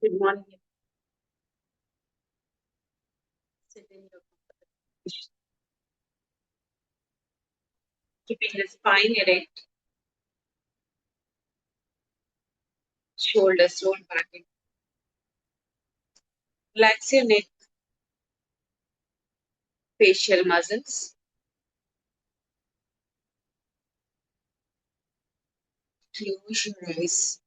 Good morning. Sit in your comfortable position. Keeping the spine erect, shoulders rolled back. Relax your neck, facial muscles. Close your eyes.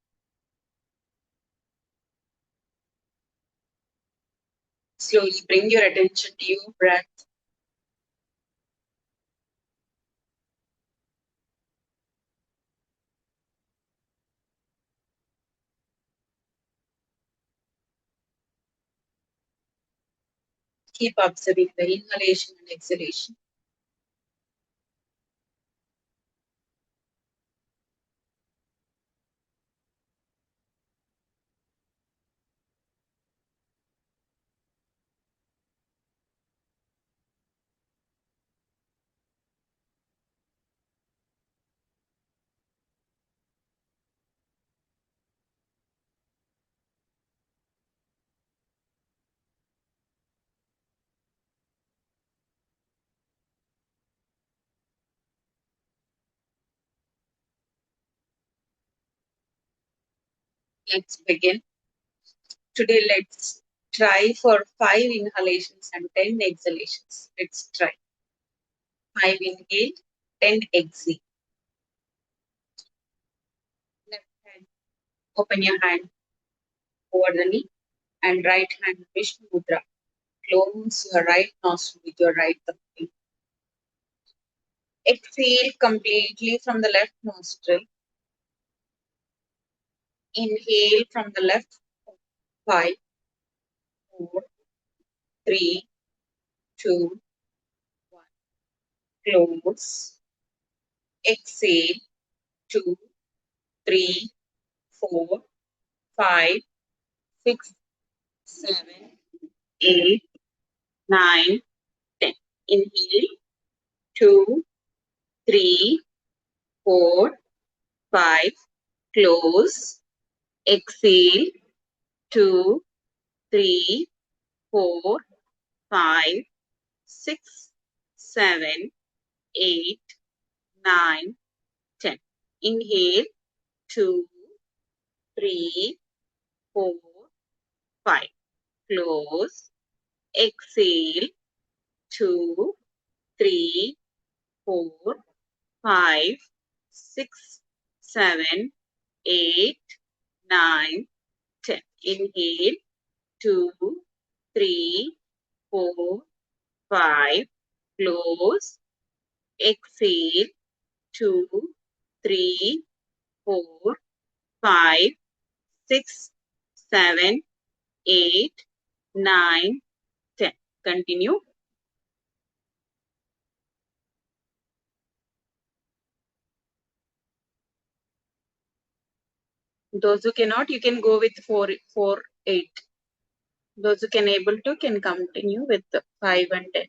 Slowly bring your attention to your breath. Keep observing the inhalation and exhalation. Let's begin. Today, let's try for 5 inhalations and 10 exhalations. Let's try. 5 inhale, 10 exhale. Left hand, open your hand over the knee and right hand, Vishnu Mudra. Close your right nostril with your right thumb. Exhale completely from the left nostril. Inhale from the left. 5, 4, 3, 2, 1. Close. Exhale. 2, 3, 4, 5, 6, 7, 8, 9, 10. Inhale. 2, 3, 4, 5. Close. Exhale. 2, 3, 4, 5, 6, 7, 8, 9, 10. Inhale, 2, 3, 4, 5. Close. Exhale, 2, 3, 4, 5, 6, 7, 8, 9, 10. Inhale, 2, 3, 4, 5. Close. Exhale, 2, 3, 4, 5, 6, 7, 8, 9, 10. Continue. Those who cannot, you can go with 4, 4, 8. Those who can able to can continue with 5 and 10.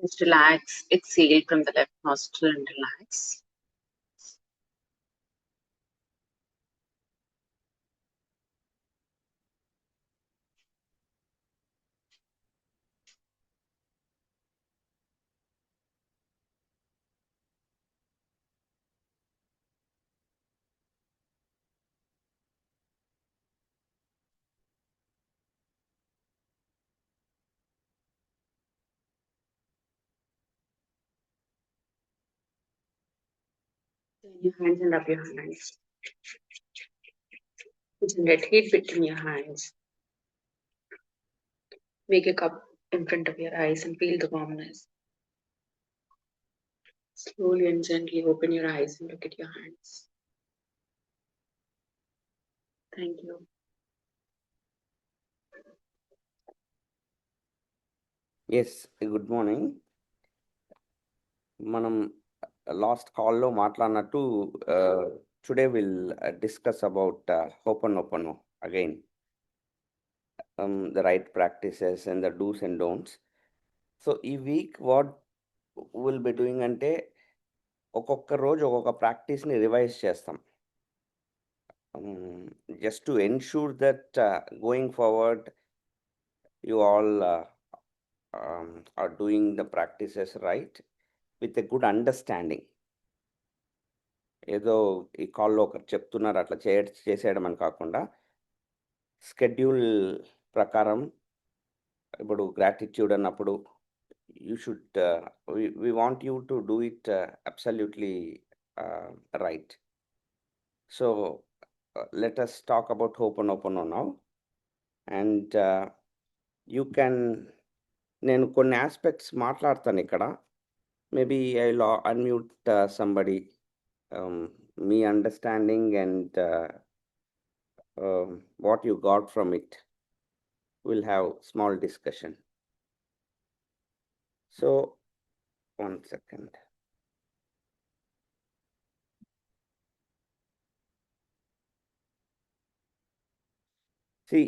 Just relax. Exhale from the left nostril and relax. Turn your hands and rub your hands. Generate heat between your hands. Make a cup in front of your eyes and feel the warmness. Slowly and gently open your eyes and look at your hands. Thank you. Yes good morning. మనం last కాల్లో మాట్లాడినట్టు today will discuss about Hooponopono again, the right practices and the dos and don'ts. So ఈ week what will be doing అంటే ఒక్కొక్క రోజు ఒక్కొక్క ప్రాక్టీస్ని revise చేస్తాం, just to ensure that going forward you all are doing the practices right with a good understanding. ఏదో ఈ కాల్లో ఒకరు చెప్తున్నారు అట్లా చేసేయడం అని కాకుండా షెడ్యూల్ ప్రకారం, ఇప్పుడు గ్రాటిట్యూడ్ అన్నప్పుడు you should we want you to do it absolutely right. So let us talk about Ho'oponopono now, and you can, నేను కొన్ని ఆస్పెక్ట్స్ మాట్లాడతాను ఇక్కడ. Maybe I will unmute somebody. Me understanding and what you got from it, we'll have small discussion. So 1 second. See,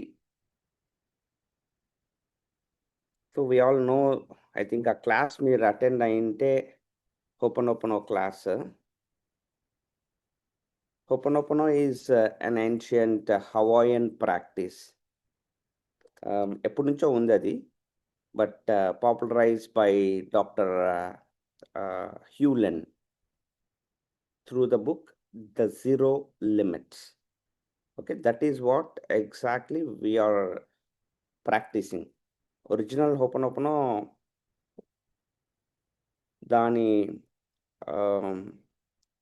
so we all know, I think a class మీరు attend అయింటే Ho'oponopono class. Ho'oponopono is an ancient Hawaiian practice. ఎప్పటి నుంచో ఉంది అది, but popularized by Dr. Hugh Lin through the book The Zero Limits. Okay, that is what exactly we are practicing. Original Ho'oponopono, దాని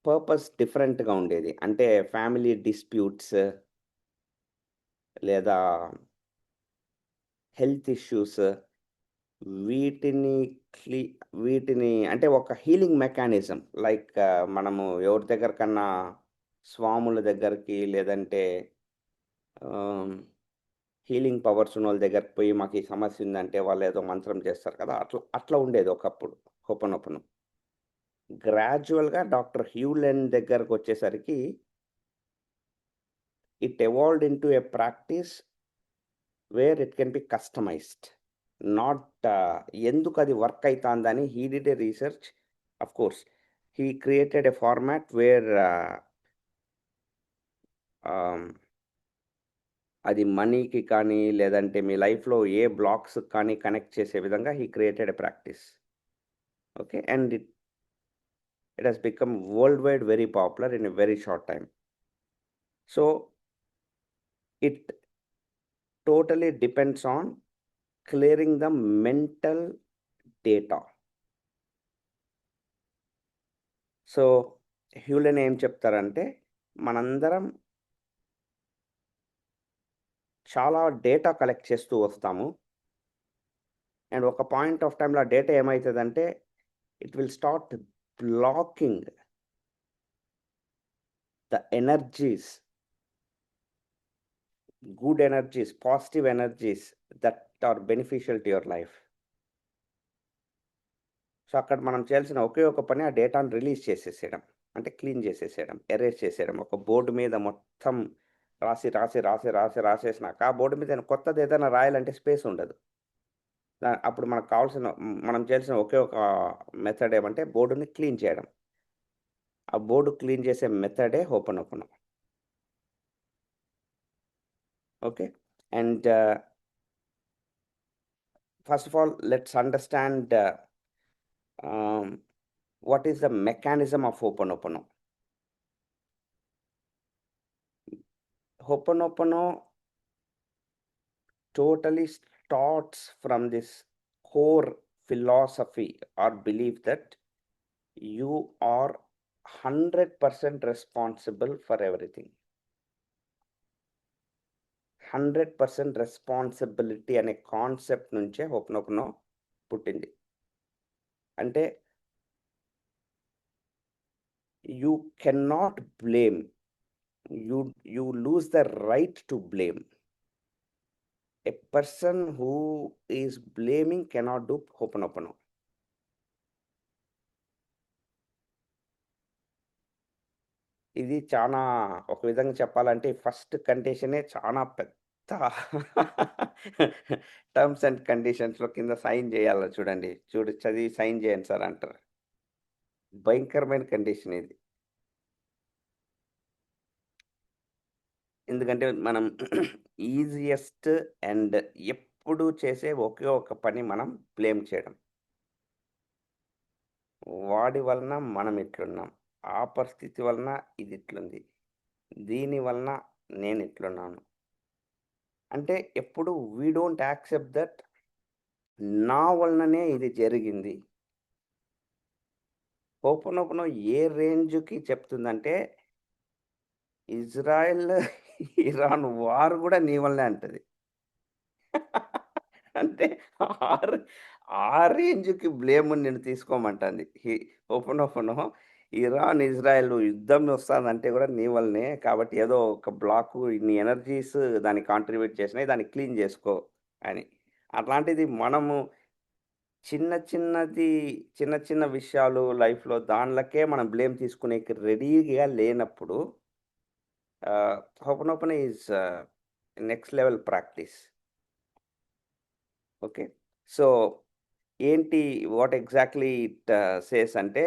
purpose డిఫరెంట్గా ఉండేది. అంటే family disputes లేదా health issues, వీటిని అంటే ఒక హీలింగ్ మెకానిజం. లైక్ మనము ఎవరి దగ్గర కన్నా స్వాముల దగ్గరికి లేదంటే హీలింగ్ పవర్స్ ఉన్న వాళ్ళ దగ్గరికి పోయి మాకు ఈ సమస్య ఉందంటే వాళ్ళు ఏదో మంత్రం చేస్తారు కదా, అట్లా ఉండేది ఒకప్పుడు హోపనోపను. గ్రాడ్యువల్గా డాక్టర్ హ్యూలెన్ దగ్గరకు వచ్చేసరికి it evolved into a practice where it can be customized. Not ఎందుకు అది వర్క్ అవుతుందని he did a research. Of course he created a format where అది మనీకి కానీ లేదంటే మీ లైఫ్లో ఏ బ్లాక్స్ కానీ కనెక్ట్ చేసే విధంగా he created a practice. Okay, and it has become worldwide very popular in a very short time. So it totally depends on clearing the mental data. So హ్యూలెన్ ఏం చెప్తారంటే, మనందరం చాలా డేటా కలెక్ట్ చేస్తూ వస్తాము, and ఒక point of టైంలో ఆ data ఏమవుతుందంటే it will start blocking the energies, good energies, positive energies that are beneficial to your life. So అక్కడ మనం చేయాల్సిన ఒకే ఒక పని ఆ డేటాను రిలీజ్ చేసేసేయడం, అంటే క్లీన్ చేసేసేయడం, ఎరేజ్ చేసేయడం. ఒక బోర్డు మీద మొత్తం రాసేసినాక ఆ బోర్డు మీద కొత్తది ఏదైనా రాయాలంటే స్పేస్ ఉండదు. అప్పుడు మనకు కావాల్సిన మనం చేయాల్సిన ఒకే ఒక మెథడ్ ఏమంటే బోర్డుని క్లీన్ చేయడం. ఆ బోర్డ్ క్లీన్ చేసే మెథడే Hooponopono. Okay. And first of all let's understand ah, what is the mechanism of Hooponopono. Hooponopono totally starts from this core philosophy or belief that you are 100% responsible for everything. 100% responsibility అనే concept నుంచే ho'oponopono పుట్టింది. అంటే you cannot blame. You lose the right to blame. A person who is blaming cannot do Ho'oponopono. ఇది చానా ఒక విధంగా చెప్పాలంటే first కండిషనే చానా పెద్ద టర్మ్స్ అండ్ కండిషన్స్‌లో కింద సైన్ జేయాల చూడండి. చదివి సైన్ జేయండి సార్ అంటారు. భయంకరమైన కండిషన్ ఇది. ఎందుకంటే మనం ఈజియెస్ట్ అండ్ ఎప్పుడు చేసే ఒకే ఒక పని మనం బ్లేమ్ చేయడం. వాడి వలన మనం ఇట్లున్నాం. ఆ పరిస్థితి వలన ఇది ఇట్లుంది. దీని వలన నేను ఇట్లున్నాను. అంటే ఎప్పుడు వి డోంట్ యాక్సెప్ట్ దట్ నా వలననే ఇది జరిగింది. హోపోనోపోనో ఏ రేంజ్‌కి చెప్తుందంటే, ఇజ్రాయెల్, ఇరాన్ వార్ గూడా నీ వల్లనే అంటది. అంటే ఆర్ ఆ రేంజ్‌కి బ్లేమ్ నేను తీసుకోమంటాంది. హోపోనోపోనో ఇరాన్, ఇజ్రాయెల్ యుద్ధం వస్తాదంటే గూడా నీ వల్లనే. కాబట్టి ఏదో ఒక బ్లాకు ఇన్ని ఎనర్జీస్ దానికి కాంట్రిబ్యూట్ చేసినాయి. దాన్ని క్లీన్ జేసుకో అని. అట్లాంటిది మనము చిన్న చిన్న విషయాలు లైఫ్‌లో దాన్లకే మనం బ్లేమ్ తీసుకునేకి రెడీగా లేనప్పుడు Hooponopono is next level practice. Okay. So, ఏంటి వాట్ ఎగ్జాక్ట్‌లీ ఇట్ సేస్ అంటే,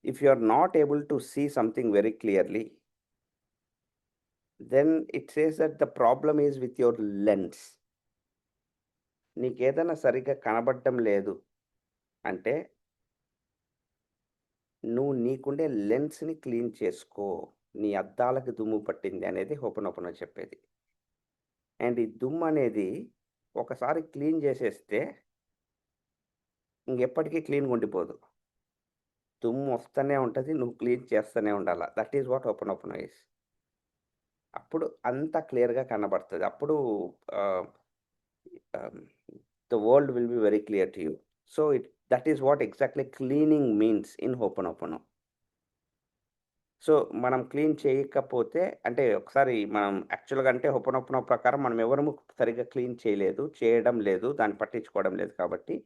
if you are not able to see something very clearly, then it says that the problem is with your lens. నీకేదైనా సరిగ్గా కనపడటం లేదు అంటే, నువ్వు నీకుండే లెన్స్‌ని clean చేసుకో. నీ అద్దాలకు దుమ్ము పట్టింది అనేది హోపోనోపోనో చెప్పేది. అండ్ ఈ దుమ్మనేది ఒకసారి క్లీన్ చేసేస్తే ఇంకెప్పటికీ క్లీన్‌గా ఉండిపోదు. దుమ్ము వస్తనే ఉంటది. నువ్వు క్లీన్ చేస్తూనే ఉండాల. That is what Ho'oponopono is. అప్పుడు అంతా క్లియర్‌గా కనబడతది. అప్పుడు ah, ah, the world will be very clear to you. So, that is what exactly cleaning means in Ho'oponopono. So, మనం క్లీన్ చేయకపోతే అంటే ఒకసారి మనం యాక్చువల్‌గా అంటే హోపోనోపోనో ప్రకారం మనం ఎవరము సరిగ్గా క్లీన్ చేయలేదు. చేయడం లేదు. దాన్ని పట్టించుకోవడం లేదు కాబట్టి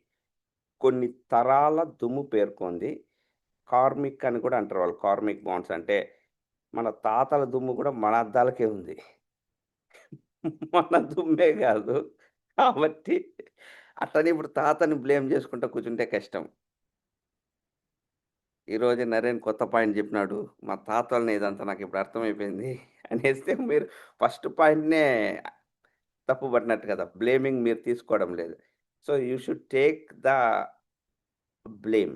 కొన్ని తరాల దుమ్ము పేరుకుంది. కార్మిక్ అని కూడా అంటారు వాళ్ళు. కార్మిక్ బాండ్స్ అంటే మన తాతల దుమ్ము కూడా మన అద్దాలకే ఉంది. మన దుమ్మే గాదు. కాబట్టి అట్లని ఇప్పుడు తాతని బ్లేమ్ చేసుకుంటా కూర్చుంటే కష్టం. ఈరోజే నరేన్ కొత్త పాయింట్ జెప్పినాడు. మా తాతోళ్ళనే ఇదంతా నాకిప్పుడు అర్థమైపోయింది అనేస్తే మీరు ఫస్ట్ పాయింట్‌నే తప్పు పట్టినట్టు కదా! బ్లేమింగ్ మీరు తీసుకోవడం లేదు. So, you should take the blame.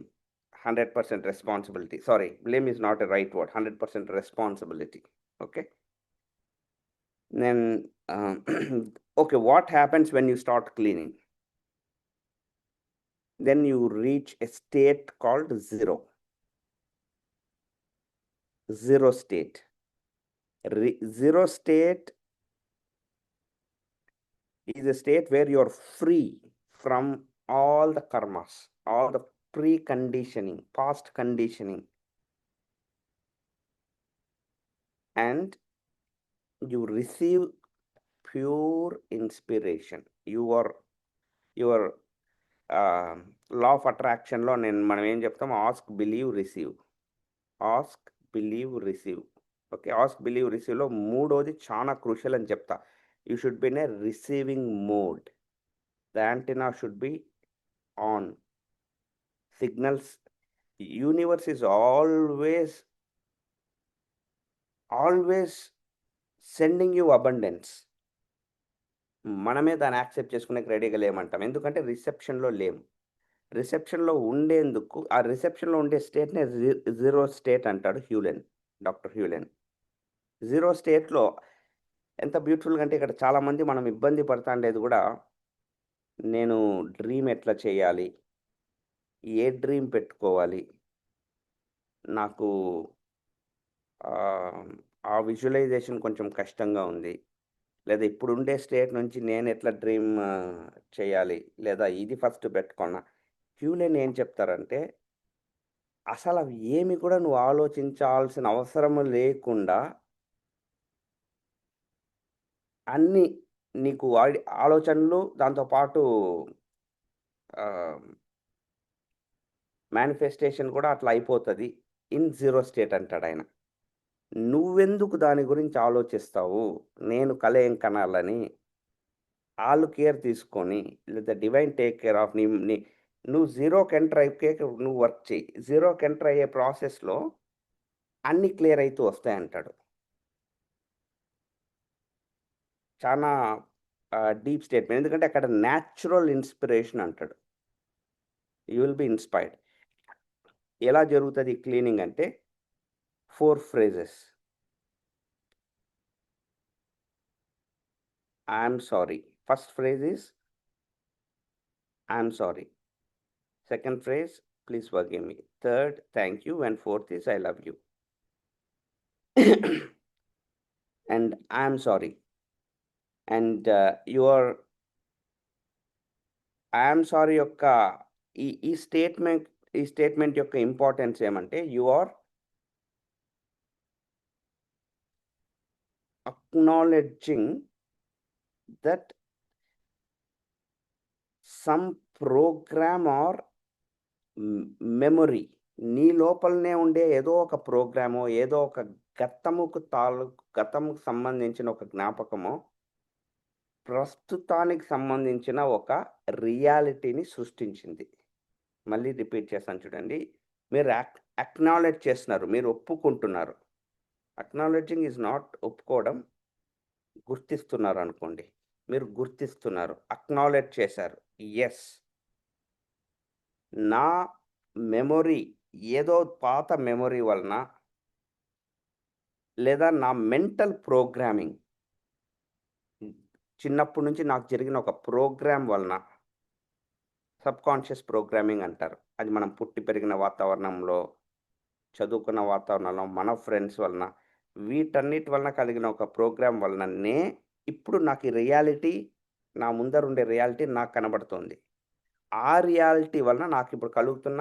100% responsibility. Sorry, blame is not a right word. 100% responsibility. Okay. Then, okay, what happens when you start cleaning? Then you reach a state called zero. Zero state. Zero state is a state where you're free from all the karmas, all the preconditioning, past conditioning, and you receive pure inspiration. Your law of attraction లో మనం ఏం చెప్తాం, ask believe receive. Ask believe receive. Okay. Ask believe రిసీవ్‌లో మూడోది చాలా crucial అని చెప్తా. You should be in a receiving mode. The antenna should be on. Signals, universe is always sending you abundance. మనమే దాన్ని యాక్సెప్ట్ చేసుకునేకి రెడీగా లేమంటాం. ఎందుకంటే రిసెప్షన్‌లో లేము. రిసెప్షన్‌లో ఉండేందుకు ఆ రిసెప్షన్‌లో ఉండే స్టేట్‌నే జీరో స్టేట్ అంటాడు డాక్టర్ హ్యూలెన్. జీరో స్టేట్‌లో ఎంత బ్యూటిఫుల్‌గా అంటే ఇక్కడ చాలామంది మనం ఇబ్బంది పడతాండేది గూడా, నేను డ్రీమ్ ఎట్లా చేయాలి? ఏ డ్రీమ్ పెట్టుకోవాలి? నాకు ఆ విజువలైజేషన్ కొంచెం కష్టంగా ఉంది. లేదా ఇప్పుడుండే స్టేట్ నుంచి నేనెట్లా డ్రీమ్ చేయాలి? లేదా ఇది ఫస్ట్ పెట్టుకున్నా. హ్యూలెన్ ఏం చెప్తారంటే, అసలవి ఏమి కూడా నువ్వు ఆలోచించాల్సిన అవసరం లేకుండా అన్నీ నీకు ఆలోచనలు దాంతో పాటు ఆహ్, మేనిఫెస్టేషన్ కూడా అట్లా అయిపోతది. ఇన్ జీరో స్టేట్ అంటాడాయన. నువ్వెందుకు దాని గురించి ఆలోచిస్తావు? నేను కల ఏం కనాలని? ఆళ్ళు కేర్ తీసుకొని, లేదా డివైన్ టేక్ కేర్ ఆఫ్ నువ్వు జీరోకి ఎంటర్ అయిపోయాక నువ్వు వర్క్ చెయ్యి. జీరోకి ఎంటర్ అయ్యే ప్రాసెస్‌లో అన్నీ క్లియర్ అయితూ వస్తాయంటాడు. చానా డీప్ స్టేట్‌మెంట్. ఎందుకంటే అక్కడ న్యాచురల్ ఇన్‌స్పిరేషన్ అంటాడు. You will be inspired. ఎలా జరుగుతది క్లీనింగ్ అంటే 4 phrases. I am sorry. First phrase is I am sorry. Second phrase please forgive me. Third thank you. And fourth is I love you. And I am sorry. And your I am sorry యొక్క ఈ statement యొక్క importance ఏమంటే you are acknowledging that some program or memory నీ లోపలనే ఉండే ఏదో ఒక ప్రోగ్రామో, ఏదో ఒక గతముకు సంబంధించిన ఒక జ్ఞాపకమో, ప్రస్తుతానికి సంబంధించిన ఒక రియాలిటీని సృష్టించింది. మళ్ళీ రిపీట్ చేస్తాను చూడండి. మీరు అక్నాలెడ్జ్ చేస్తున్నారు. మీరు ఒప్పుకుంటున్నారు. అక్నాలెడ్జింగ్ ఈజ్ నాట్ ఒప్పుకోవడం. గుర్తిస్తున్నారనుకోండి. మీరు గుర్తిస్తున్నారు. అక్నాలెడ్జ్ చేశారు. యెస్. నా మెమొరీ ఏదో పాత మెమొరీ వలన లేదా నా మెంటల్ ప్రోగ్రామింగ్ చిన్నప్పటి నుంచి నాకు జరిగిన ఒక ప్రోగ్రామ్ వలన సబ్‌కాన్షియస్ ప్రోగ్రామింగ్ అంటారు. అది మనం పుట్టి పెరిగిన వాతావరణంలో, చదువుకున్న వాతావరణంలో, మన ఫ్రెండ్స్ వలన, వీటన్నిటి వలన కలిగిన ఒక ప్రోగ్రామ్ వలననే ఇప్పుడు నాకు ఈ రియాలిటీ, నా ముందరుండే రియాలిటీ నాకు కనబడుతోంది. ఆ రియాలిటీ వలన నాకిప్పుడు కలుగుతున్న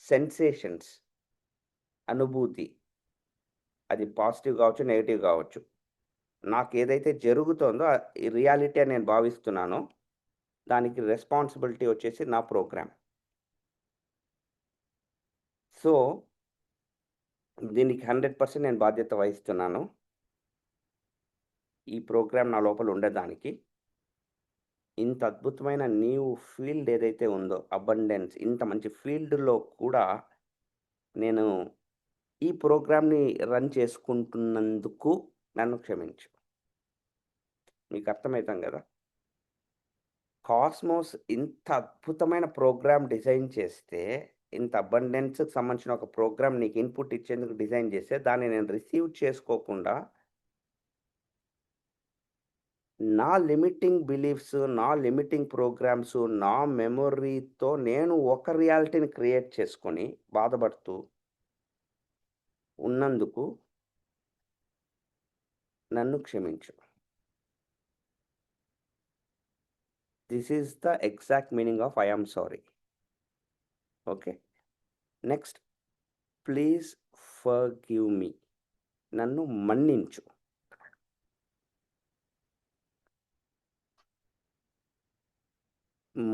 సెన్సేషన్స్, అనుభూతి, అది పాజిటివ్ కావచ్చు, నెగెటివ్ కావచ్చు. నాకేదైతే జరుగుతోందో ఈ రియాలిటీ అని నేను భావిస్తున్నానో, దానికి రెస్పాన్సిబిలిటీ వచ్చేసి నా ప్రోగ్రామ్. సో, దీనికి 100% నేను బాధ్యత వహిస్తున్నాను. ఈ ప్రోగ్రామ్ నా లోపల ఉండడానికి. ఇంత అద్భుతమైన ఫీల్డ్ ఏదైతే ఉందో అబండెన్స్, ఇంత మంచి ఫీల్డ్‌లో కూడా నేను ఈ ప్రోగ్రామ్‌ని రన్ చేసుకుంటున్నందుకు నన్ను క్షమించు. మీకు అర్థమైతాం గదా! కాస్మోస్ ఇంత అద్భుతమైన ప్రోగ్రామ్ డిజైన్ చేస్తే, ఇంత అబండెన్స్‌కి సంబంధించిన ఒక ప్రోగ్రామ్ నీకు ఇన్‌పుట్ ఇచ్చేందుకు డిజైన్ చేస్తే, దాన్ని నేను రిసీవ్ చేసుకోకుండా నా లిమిటింగ్ బిలీఫ్స్, నా లిమిటింగ్ ప్రోగ్రామ్స్, నా మెమొరీతో నేను ఒక రియాలిటీని క్రియేట్ చేసుకొని బాధపడుతూ ఉన్నందుకు నన్ను క్షమించు. This is the exact meaning of I am sorry. Okay. Next please forgive me. నన్ను మన్నించు.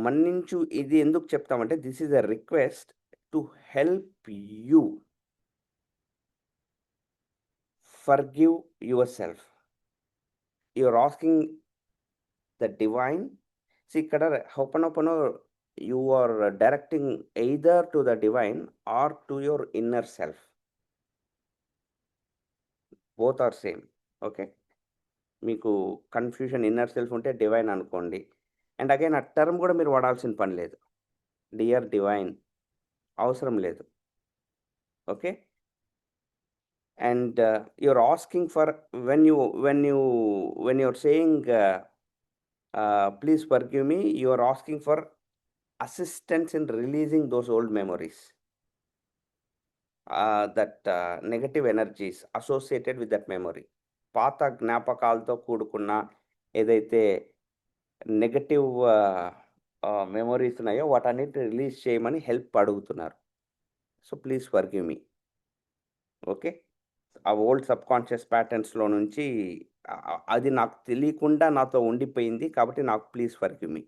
మన్నించు ఇది ఎందుకు చెప్తామంటే this is a request to help you forgive yourself. You are asking the divine ఇక్కడ ho'oponopono you are directing either to the divine or to your inner self. Both are same. Okay. మీకు confusion inner self ఉంటే divine అనుకోండి. And again ఆ term కూడా మీరు వాడాల్సిన పని లేదు. డియర్ డివైన్ అవసరం లేదు. Okay. And you're asking for when you're saying please forgive me, you are asking for assistance in releasing those old memories, that negative energies associated with that memory. పాత జ్ఞాపకాలతో కూడుకున్న ఏదైతే నెగటివ్ మెమొరీస్ ఉన్నాయో వాటన్నిటిని release చేయమని help అడుగుతున్నారు. So please forgive me. Okay. ఆ old subconscious ప్యాటర్న్స్‌లో నుంచి అది నాకు తెలియకుండా నాతో ఉండిపోయింది. కాబట్టి నాకు please forgive me.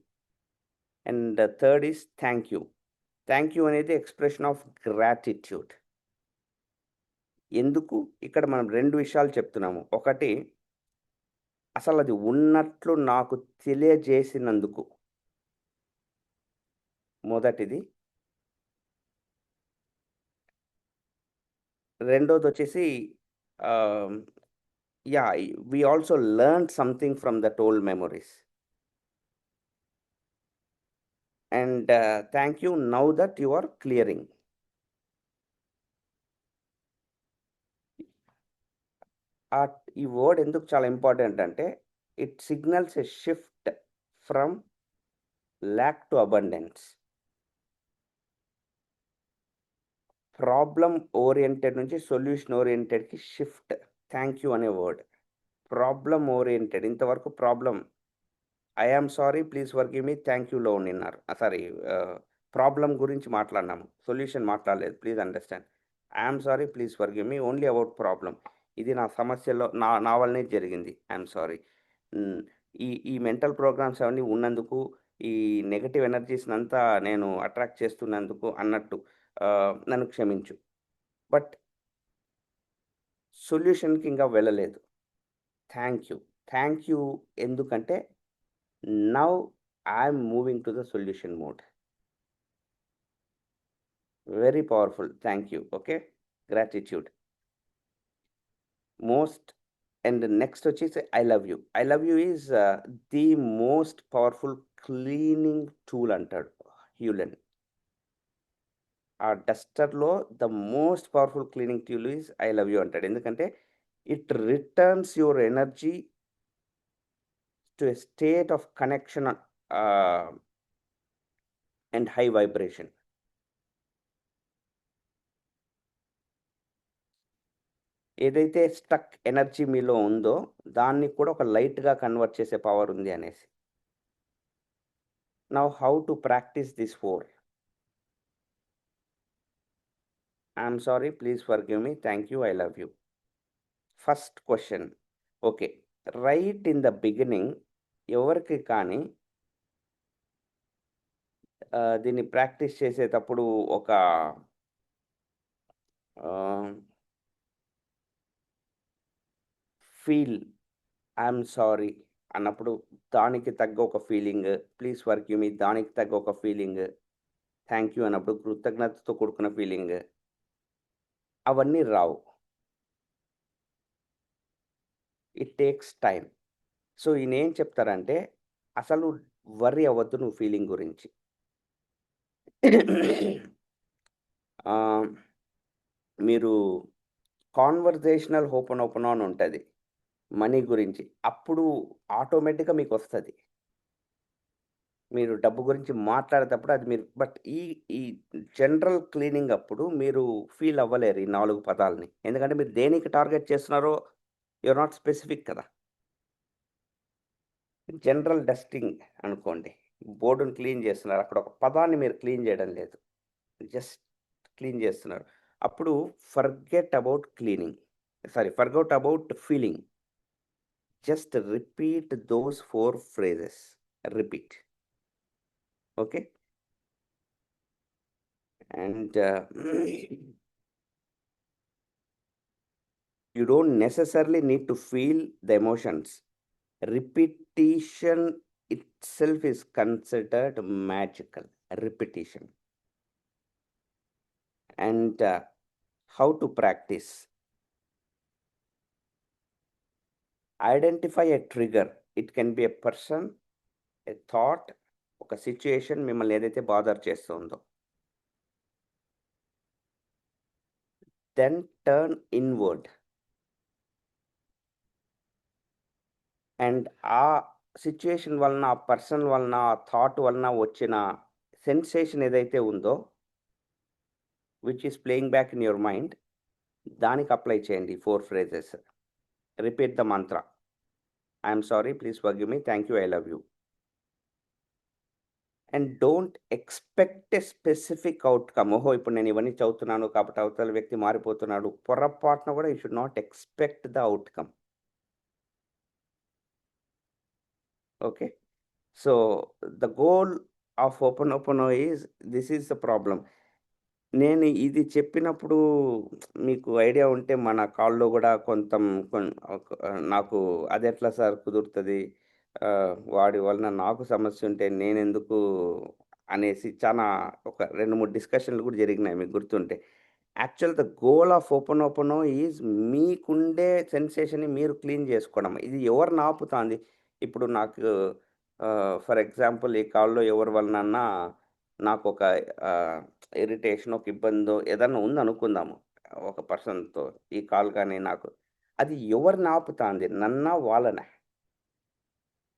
And third is thank you. Thank you అనేది ఎక్స్‌ప్రెషన్ ఆఫ్ గ్రాటిట్యూడ్. ఎందుకు? ఇక్కడ మనం 2 విషయాలు చెప్తున్నాము. ఒకటి, అసలది ఉన్నట్లు నాకు తెలియజేసినందుకు. మొదటిది. రెండోదొచ్చేసి we also learned something from that old memories. And thank you now that you are clearing. ఈ వర్డ్ ఎందుకు చాలా ఇంపార్టెంట్ అంటే it signals a shift from lack to abundance. Problem oriented నుంచి సొల్యూషన్ ఓరియెంటెడ్‌కి షిఫ్ట్ థాంక్ యూ అనే word. Problem oriented ఇంతవరకు problem I am sorry, please forgive me, thank యూలో ఉండిన్నారు. సారీ, ప్రాబ్లమ్ గురించి మాట్లాడినాము. సొల్యూషన్ మాట్లాడలేదు. Please understand. I am sorry, please forgive me, only about problem. ఇది నా సమస్యలో నా వల్లనే జరిగింది. I am sorry. ఈ మెంటల్ ప్రోగ్రామ్స్ అవన్నీ ఉన్నందుకు, ఈ నెగెటివ్ ఎనర్జీస్‌నంతా నేను అట్రాక్ట్ చేస్తున్నందుకు అన్నట్టు నన్ను క్షమించు. బట్ సొల్యూషన్‌కి ఇంకా వెళ్ళలేదు. Thank you. థాంక్ యూ ఎందుకంటే now I am moving to the solution mode. Very powerful. Thank you. Okay. Gratitude. Most and next వచ్చేసి I love you. I love you is the most powerful cleaning tool అంటాడు Hew Len. ఆ డస్టర్‌లో the most powerful cleaning tool is I love you అంటాడు. ఎందుకంటే it returns your energy to a state of connection and high vibration. ఏదైతే stuck energy మీలో ఉందో దాన్ని కూడా ఒక లైట్‌గా కన్వర్ట్ చేసే పవర్ ఉంది అనేసి. Now how to practice this 4? I am sorry, please forgive me, thank you, I love you. First question. Okay. Right in the beginning ఎవరికి కానీ దీన్ని ప్రాక్టీస్ చేసేటప్పుడు ఒక ఫీల్ ఐ యామ్ సారీ అన్నప్పుడు దానికి తగ్గ ఒక ఫీలింగ్, ప్లీజ్ ఫర్గివ్ మీ దానికి తగ్గ ఒక ఫీలింగ్, థాంక్ యూ అన్నప్పుడు కృతజ్ఞతతో కూడుకున్న ఫీలింగ్, అవన్నీ రావు. It takes time. సో ఈయనేం చెప్తారంటే అసలు వర్రీ అవ్వద్దు నువ్వు ఫీలింగ్ గురించి. మీరు కాన్వర్జేషనల్ హోపనోపనో అని ఉంటుంది మనీ గురించి. అప్పుడు ఆటోమేటిక్‌గా మీకొస్తది. మీరు డబ్బు గురించి మాట్లాడేటప్పుడు అది మీరు బట్ ఈ జనరల్ క్లీనింగ్ అప్పుడు మీరు ఫీల్ అవ్వలేరు ఈ 4 పదాలని. ఎందుకంటే మీరు దేనికి టార్గెట్ చేస్తున్నారో యూ ఆర్ నాట్ స్పెసిఫిక్ కదా! జనరల్ డస్టింగ్ అనుకోండి. బోర్డుని క్లీన్ చేస్తున్నారు. అక్కడ ఒక పదాన్ని మీరు క్లీన్ చేయడం లేదు. జస్ట్ క్లీన్ చేస్తున్నారు. అప్పుడు forget about cleaning. Forget about feeling. Just repeat those 4 phrases. Repeat. Okay. And you don't necessarily need to feel the emotions. Repetition itself is considered magical repetition. And how to practice? Identify a trigger. It can be a person, a thought, ఒక situation మిమ్మల్ని ఏదైతే bother చేస్తుందో. Then turn inward. And ఆ situation వలన, ఆ person వలన, ఆ thought వలన వచ్చిన సెన్సేషన్ ఏదైతే ఉందో, which is playing back in your mind, దానికి అప్లై చేయండి 4 phrases. Repeat the Mantra. I'm sorry, please forgive me, thank you, I love you. And don't expect a specific outcome. ఓహో! ఇప్పుడు నేను ఇవన్నీ చదువుతున్నాను కాబట్టి అవతల వ్యక్తి మారిపోతున్నాడు. పొరపాటున కూడా you should not expect the outcome. Okay. So, the goal of Ho'oponopono this is the problem. నేను ఇది చెప్పినప్పుడు మీకు ఐడియా ఉంటే మన కాల్‌లో గూడా నాకు అదెట్లా సార్ కుదురుతది? వాడి వలన నాకు సమస్య ఉంటే నేనెందుకు అనేసి ఒక 2, 3 డిస్కషన్‌లు కూడా జరిగినాయి మీకు గుర్తుంటే. Actual the goal of open is మీకుండే సెన్సేషన్‌ని మీరు క్లీన్ జేసుకోవడం. ఇది ఎవరిని ఆపుతాంది? ఇప్పుడు నాకు ఫర్ ఎగ్జాంపుల్ ఈ కాల్‌లో ఎవరి వలనన్నా నాకొక ఆహ్, ఇరిటేషన్, ఒక ఇబ్బందో ఏదన్నా ఉందనుకుందాము. ఒక పర్సన్‌తో ఈ కాల్ గాని నాకు. అది ఎవరిని ఆపుతాంది? నన్నా? వాళ్ళనా?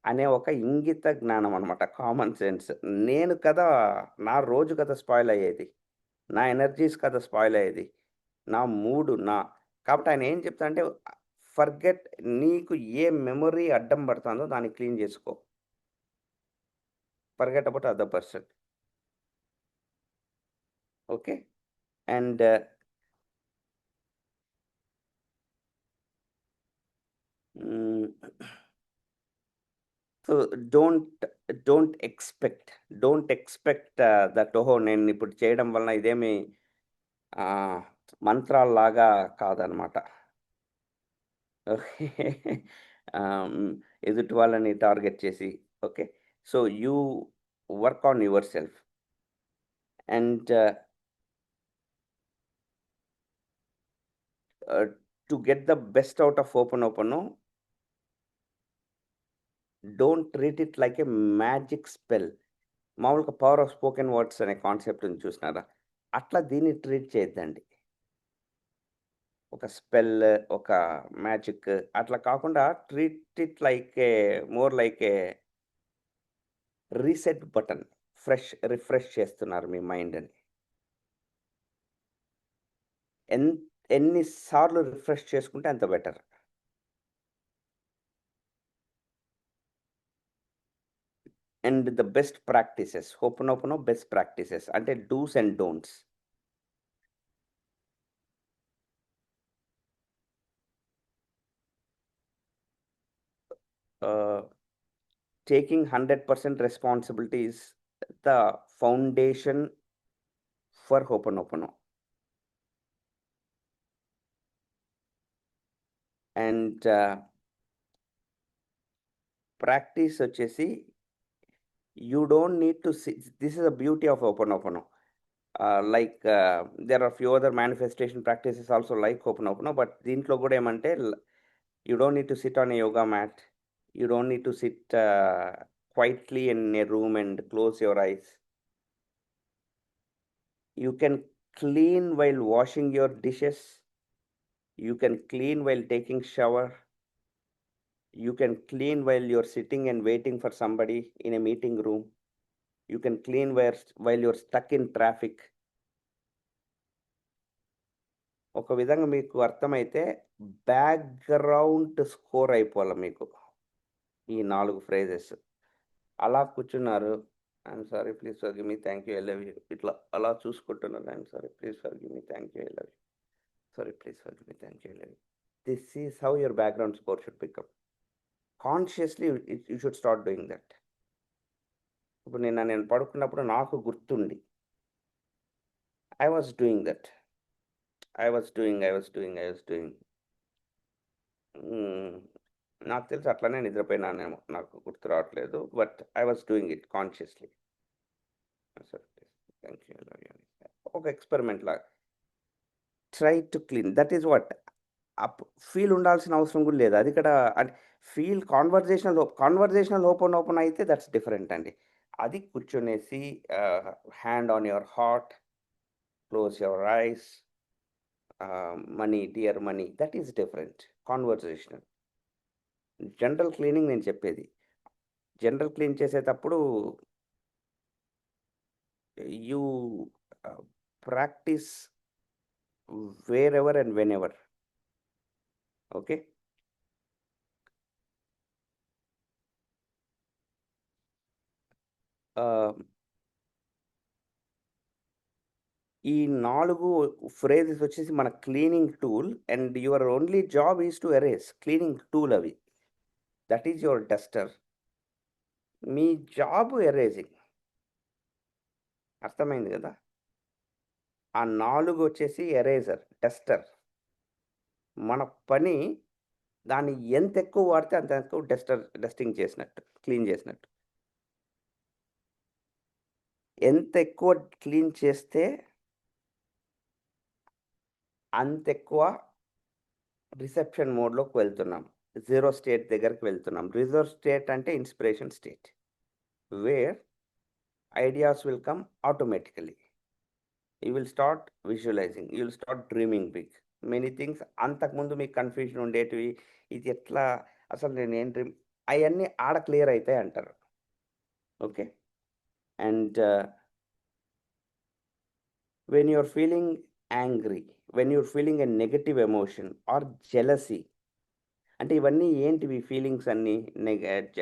అనే ఒక ఇంగిత జ్ఞానం అనమాట. Common sense. నేను కదా నా రోజు కదా స్పాయిల్ అయ్యేది. నా ఎనర్జీస్ కదా స్పాయిల్ అయ్యేది. నా మూడు కాబట్టి ఆయన ఏం చెప్తాడంటే ఫర్గెట్, నీకు ఏ మెమరీ అడ్డం పడుతుందో దాన్ని క్లీన్ చేసుకో. Forget about other person. Okay. And so don't expect. That ఓహో! నేను ఇప్పుడు చేయడం వలన ఇదేమి మంత్రాల్లాగా కాదనమాట. ఓకే. హ్మ్. ఎదుటి వాళ్ళని టార్గెట్ చేసి, okay. So, you work on your self. And to get the best out of ఓపెనో, don't treat it like a magic spell. మామూలుగా 'పవర్ ఆఫ్ స్పోకెన్ వర్డ్స్' అనే కాన్సెప్ట్ ఉంది చూసినారా? అట్లా దీన్ని ట్రీట్ చేయొద్దండి. ఒక స్పెల్, ఒక మ్యాజిక్ అట్లా కాకుండా treat it like more like reset button. Refresh చేస్తున్నారు మీ మైండ్‌ని. ఎన్ ఎన్ని సార్లు రిఫ్రెష్ చేసుకుంటే అంత better. And the best practices. Ho'oponopono best practices అంటే dos and don'ts. Ah, taking 100% responsibility is the foundation for ho'oponopono. And practice వచ్చేసి you don't need to this is the beauty of ho'oponopono. there are few other manifestation practices also like Ho'oponopono, but దీంట్లో కూడా ఏమంటే you don't need to sit on a yoga mat. You don't need to sit quietly in a room and close your eyes. You can clean while washing your dishes. You can clean while taking shower. You can clean while you're sitting and waiting for somebody in a meeting room. You can clean while you're stuck in traffic. ఒక విధంగా మీకు అర్థమైతే background score అయిపోవాలి మీకు. ఈ 4 phrases. అలా కూర్చున్నారు. I'm sorry, please forgive me, thank you, I love you. ఇట్లా అలా చూసుకుంటున్నారు. I'm sorry, please forgive me, thank you, I love you. Sorry, please forgive me, thank you, I love you. This is how your background score should become. Consciously you should start doing that. ఇప్పుడు నేను పడుకున్నప్పుడు నాకు గుర్తుండి I was doing that. I was doing. హ్మ్. నాకు తెలిసి అట్లనే నిద్రపోయినానేమో. నాకు గుర్తు రావట్లేదు. But I was doing it consciously. Thank you. ఒక ఎక్స్‌పెరిమెంట్ లాగా. Try to clean. That is what. Feel ఉండాల్సిన అవసరం కూడా లేదు. అది ఇక్కడ అంటే కన్వర్జేషనల్ ఓపెన్ అయితే దట్స్ డిఫరెంట్ అండి. అది కూర్చొనేసి hand on your heart, close your eyes, money, dear money, that is different. Conversational. General cleaning నేను చెప్పేది. జనరల్ క్లీన్ చేసేటప్పుడు you practice wherever and whenever. Okay. Ah, ఈ 4 ఫ్రేజెస్ వచ్చేసి మన cleaning tool and your only job is to erase. Cleaning tool అవి. That is your duster. మీ job erasing. అర్థమైంది గదా! ఆ 4 వచ్చేసి ఎరేజర్, డస్టర్. మన పని దాన్ని ఎంత ఎక్కువ వాడితే అంత ఎక్కువ డస్టింగ్ చేసినట్టు, క్లీన్ చేసినట్టు. ఎంత ఎక్కువ క్లీన్ చేస్తే అంతెక్కువ రిసెప్షన్ మోడ్‌లోకి వెళ్తున్నాం. జీరో స్టేట్ దగ్గరికి వెళ్తున్నాం. రిజర్వ్ స్టేట్ అంటే inspiration state. Where ideas will come automatically. You will start visualizing. You will start dreaming big. Many things అంతకుముందు మీకు కన్‌ఫ్యూజన్ ఉండేటివి. ఇది ఎట్లా? అసలు నేనేం డ్రీమ్ అయన్నీ ఆడ క్లియర్ అయితాయి అంటారు. Okay. And when you are feeling angry, when you are feeling a negative emotion or jealousy, అంటే ఇవన్నీ ఏంటివి ఫీలింగ్స్ అన్నీ?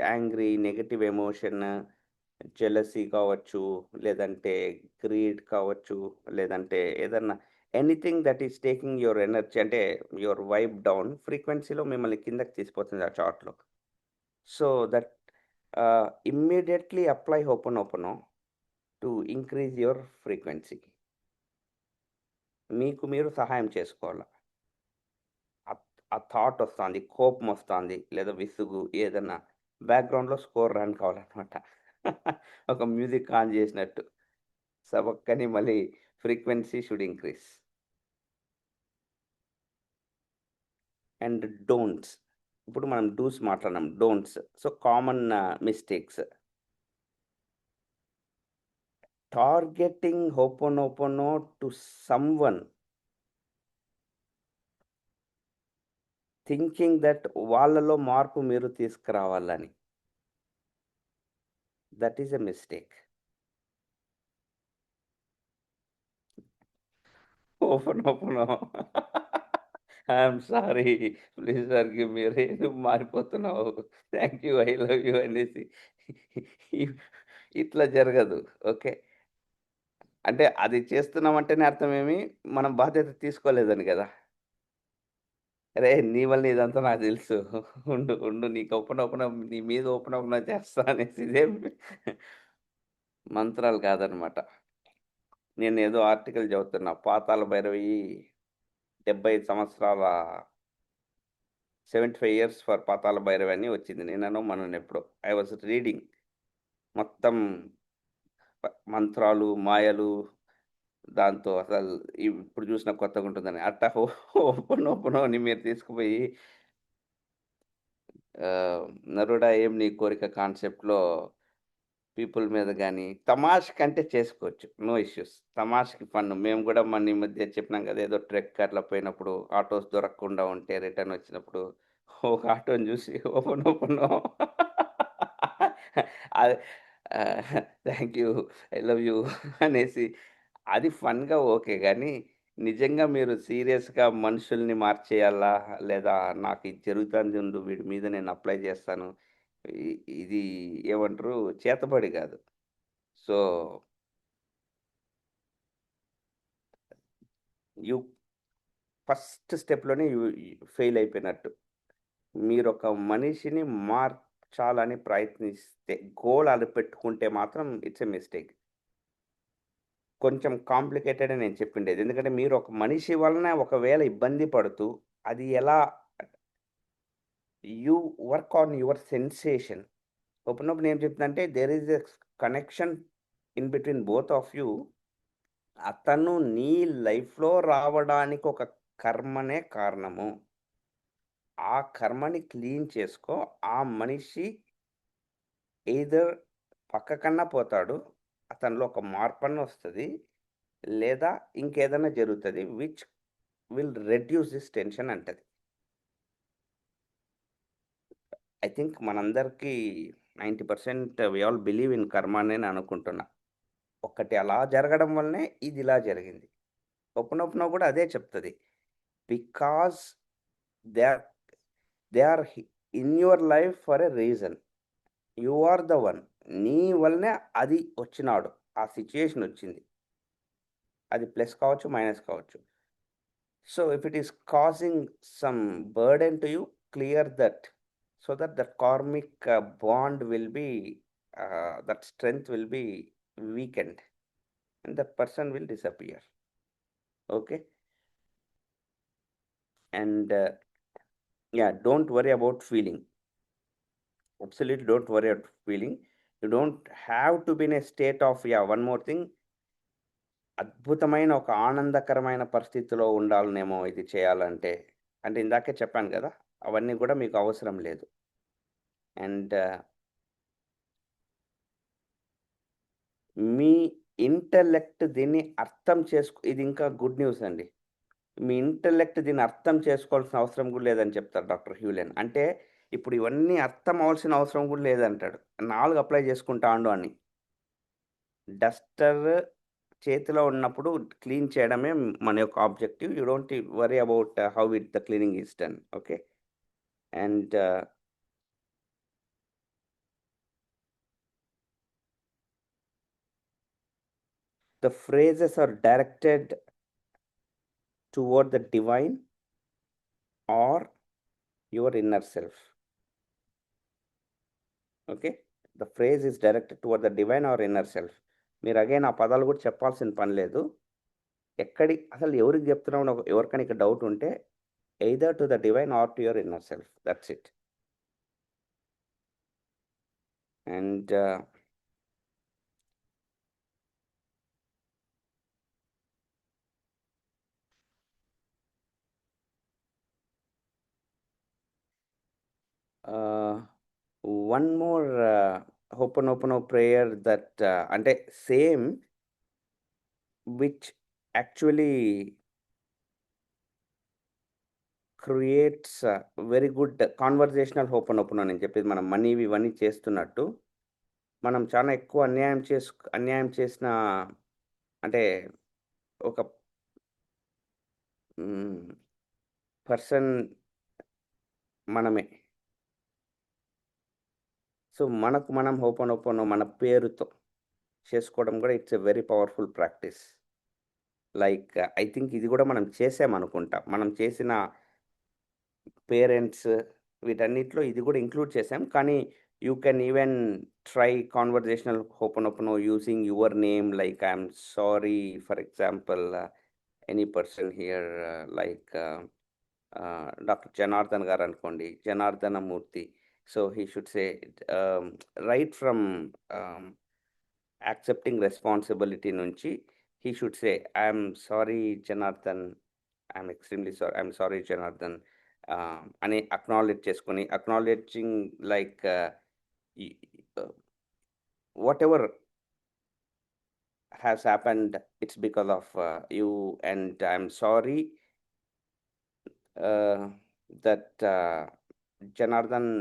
యాంగ్రీ, నెగెటివ్ ఎమోషన్, జెలసీ కావచ్చు, లేదంటే గ్రీడ్ కావచ్చు, లేదంటే ఏదన్నా anything that is taking your energy, అంటే యువర్ వైబ్ డౌన్ ఫ్రీక్వెన్సీలో మిమ్మల్ని కిందకి తీసిపోతుంది ఆ చార్ట్‌లో. So that immediately apply ho'oponopono to increase your frequency. మీకు మీరు సహాయం చేసుకోవాల. ఆ థాట్ ఒస్తాంది, కోపమొస్తాంది, లేదా విసుగు ఏదన్నా బ్యాక్‌గ్రౌండ్‌లో స్కోర్ రన్ కావాలనమాట. ఒక మ్యూజిక్ ఆన్ జేసినట్టు. సబక్కని మళ్ళీ frequency should increase. And don'ts. ఇప్పుడు మనం డూస్ మాట్లాడినాం. Don'ts. So, common mistakes. Targeting ho'oponopono to someone, thinking that వాళ్ళలో మార్పు మీరు తీసుకురావాలని. That is a mistake. Ho'oponopono. I'm sorry. Please forgive me. అరే! నువ్వు మారిపోతున్నావు. Thank you. I love you అనేసి ఇట్లా జరగదు. ఓకే. అంటే అది చేస్తున్నామంటేనే అర్థమేమి మనం బాధ్యత తీసుకోలేదని గదా! అరేయ్! నీ వల్లే ఇదంతా నాకు తెలుసు. ఉండు నీకు నీ మీద ఓపెన్ చేస్తా అనేసి ఇదేం మంత్రాలు కాదనమాట. నేనేదో ఆర్టికల్ చదువుతున్నా. 'పాతాళ భైరవి' 75 సంవత్సరాల 75 ఇయర్స్ ఫర్ 'పాతాళ భైరవి' అని వచ్చింది. నిన్ననో మొన్ననో ఎప్పుడో. I was reading. మొత్తం మంత్రాలు, మాయలు, దాంతో అసలు ఇప్పుడు చూసినా కొత్తగుంటుందని. అట్టా ఓపెనో అని మీరు తీసుకుపోయి 'నరుడా ఏం నీ కోరిక' కాన్సెప్ట్‌లో పీపుల్ మీద గాని, తమాషకంటే చేసుకోవచ్చు. No issues. తమాషకి ఫన్. మేము గూడా మొన్న ఈ మధ్య చెప్పినాం గదా! ఏదో ట్రెక్ అట్లా పోయినప్పుడు ఆటోస్ దొరకకుండా ఉంటే రిటర్న్ వచ్చినప్పుడు ఒక ఆటోని జూసి ఓపెనో అది thank you. I love you అనేసి అది ఫన్‌గా ఓకే గానీ, నిజంగా మీరు సీరియస్‌గా మనుషుల్ని మార్చేయాలా? లేదా నాకు ఇది జరుగుతాంది ఉండు వీడి మీద నేను అప్లై జేస్తాను. ఇ ఇది ఏమంటారు? చేతబడి గాదు. సో, యూ ఫస్ట్ స్టెప్‌లోనే ఫెయిల్ అయిపోయినట్టు. మీరొక మనిషిని మార్చాలని ప్రయత్నిస్తే, గోల్ అది పెట్టుకుంటే మాత్రం ఇట్స్ ఎ మిస్టేక్. కొంచెం కాంప్లికేటెడే నేను చెప్పిండేది. ఎందుకంటే మీరు ఒక మనిషి వలన ఒకవేళ ఇబ్బంది పడుతూ, అది ఎలా you work on your sensation. Open ఏం చెప్తుందంటే there is a connection in between both of you. అతను నీ లైఫ్‌లో రావడానికి ఒక కర్మనే కారణము. ఆ కర్మని క్లీన్ చేసుకో. ఆ మనిషి ఎయిదర్ పక్కకన్నా పోతాడు. అతనిలో ఒక మార్పన్నా వస్తది. లేదా ఇంకేదన్నా జరుగుతది. Which will reduce this tension అంటది. ఐ థింక్ మనందరికీ 90% we all believe in karma అనే నేను అనుకుంటున్నా. ఒక్కటి అలా జరగడం వల్లనే ఇది ఇలా జరిగింది. ఓపెన్ కూడా అదే చెప్తది. Because they are they are in your life for a reason. You are the one. నీ వల్లనే అది వచ్చినాడు. ఆ సిట్యుయేషన్ వచ్చింది. అది ప్లస్ కావచ్చు, మైనస్ కావచ్చు. So if it is causing some burden to you, clear that. So that the karmic bond will be, that strength will be weakened and the person will disappear. Okay. And yeah, don't worry about feeling. Absolutely don't worry about feeling. You don't have to be in a state of, yeah, one more thing, అద్భుతమైన ఒక ఆనందకరమైన పరిస్థితిలో ఉండాలనేమో ఇది చేయాలంటే. అంటే ఇందాకే చెప్పాను కదా, అవన్నీ కూడా మీకు అవసరం లేదు. అండ్ మీ ఇంటలెక్ట్ దీన్ని అర్థం ఇది ఇంకా గుడ్ న్యూస్ అండి. మీ ఇంటలెక్ట్ దీన్ని అర్థం చేసుకోవాల్సిన అవసరం కూడా లేదని చెప్తారు డాక్టర్ హ్యూలెన్. అంటే ఇప్పుడు ఇవన్నీ అర్థం అవ్వాల్సిన అవసరం కూడా లేదంటాడు. 4 అప్లై చేసుకుంటాండు అని. డస్టర్ చేతిలో ఉన్నప్పుడు క్లీన్ చేయడమే మన యొక్క objective. You don't worry about how the cleaning is done. Okay. And the phrases are directed toward the divine or your inner self. Okay. The phrase is directed toward the divine or inner self. మీరు again ఆ పదాలు కూడా చెప్పాల్సిన పని లేదు. అసలు ఎవరికి చెప్తున్నామో ఎవరికైనా ఇక్కడ డౌట్ ఉంటే either to the divine or to your inner self. That's it. And one more open prayer that అంటే same which actually creates very good conversational open అని చెప్పేది. మనం మనీ ఇవన్నీ చేస్తున్నట్టు మనం చాలా ఎక్కువ అన్యాయం చేసిన, అంటే ఒక పర్సన్ మనమే. సో మనకు మనం ఓపెన్ మన పేరుతో చేసుకోవడం కూడా it's a very powerful practice. Like I think ఇది కూడా మనం చేసామనుకుంటా. మనం చేసిన పేరెంట్స్ వీటన్నిటిలో ఇది కూడా ఇంక్లూడ్ చేసాం. కానీ you can even try conversational open using your name. Like I'm sorry, for example any person here, like doctor Janardhan గారు అనుకోండి, Janardhanamurthy. So he should say right from accepting responsibility నుంచి he should say I'm sorry Janardhan, I'm sorry Janardhan అని acknowledge చేసుకొని, acknowledging like whatever has happened, it's because of you, and I'm sorry that Janardhan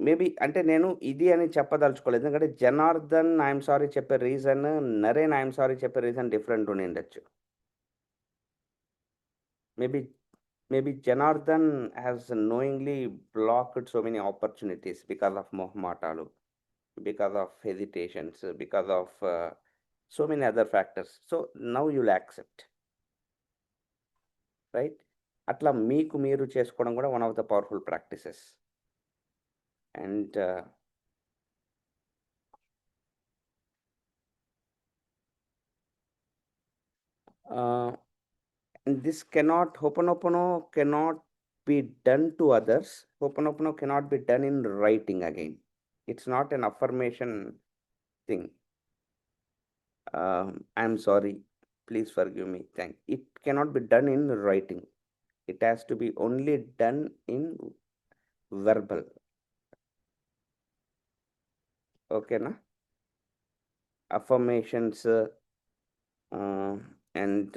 maybe అంటే నేను ఇది అని చెప్పదలుచుకోలేదు. ఎందుకంటే Janardhan I'm sorry చెప్పే రీజన్, నరేన్ ఐఎమ్ సారీ చెప్పే రీజన్ డిఫరెంట్ ఉండిండొచ్చు. Maybe maybe Janardhan has knowingly blocked so many opportunities because of మొహమాటాలు, because of hesitations, because of so many other factors. So now you'll accept, right? అట్లా మీకు మీరు చేసుకోవడం కూడా one of the powerful practices. And this cannot open cannot be done to others. Ho'oponopono cannot be done in writing again. It's not an affirmation thing. I'm sorry. Please forgive me. It cannot be done in writing. It has to be only done in verbal. Okay, na? Affirmations and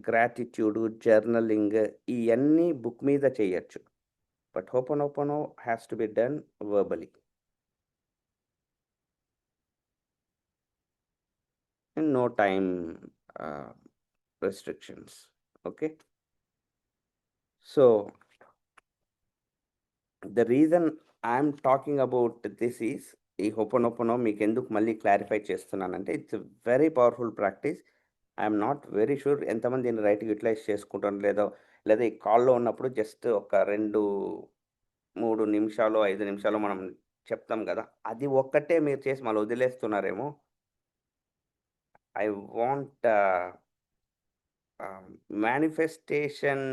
gratitude, journaling, ఇవన్నీ book మీద చేయొచ్చు. But Ho'oponopono has to be done verbally. And no time restrictions. Okay. So the reason I'm talking about this is ఈ ho'oponopono మీకు ఎందుకు మళ్ళీ clarify చేస్తున్నానంటే it's very powerful practice. I'm not very sure ఎంతమంది దీన్ని రైట్గా utilise చేసుకుంటారు లేదా ఈ కాల్లో ఉన్నప్పుడు జస్ట్ ఒక 2-3 నిమిషాలు 5 నిమిషాలు మనం చెప్తాం కదా, అది ఒక్కటే మీరు చేసి మళ్ళీ వదిలేస్తున్నారేమో. ఐ వాంట్ మేనిఫెస్టేషన్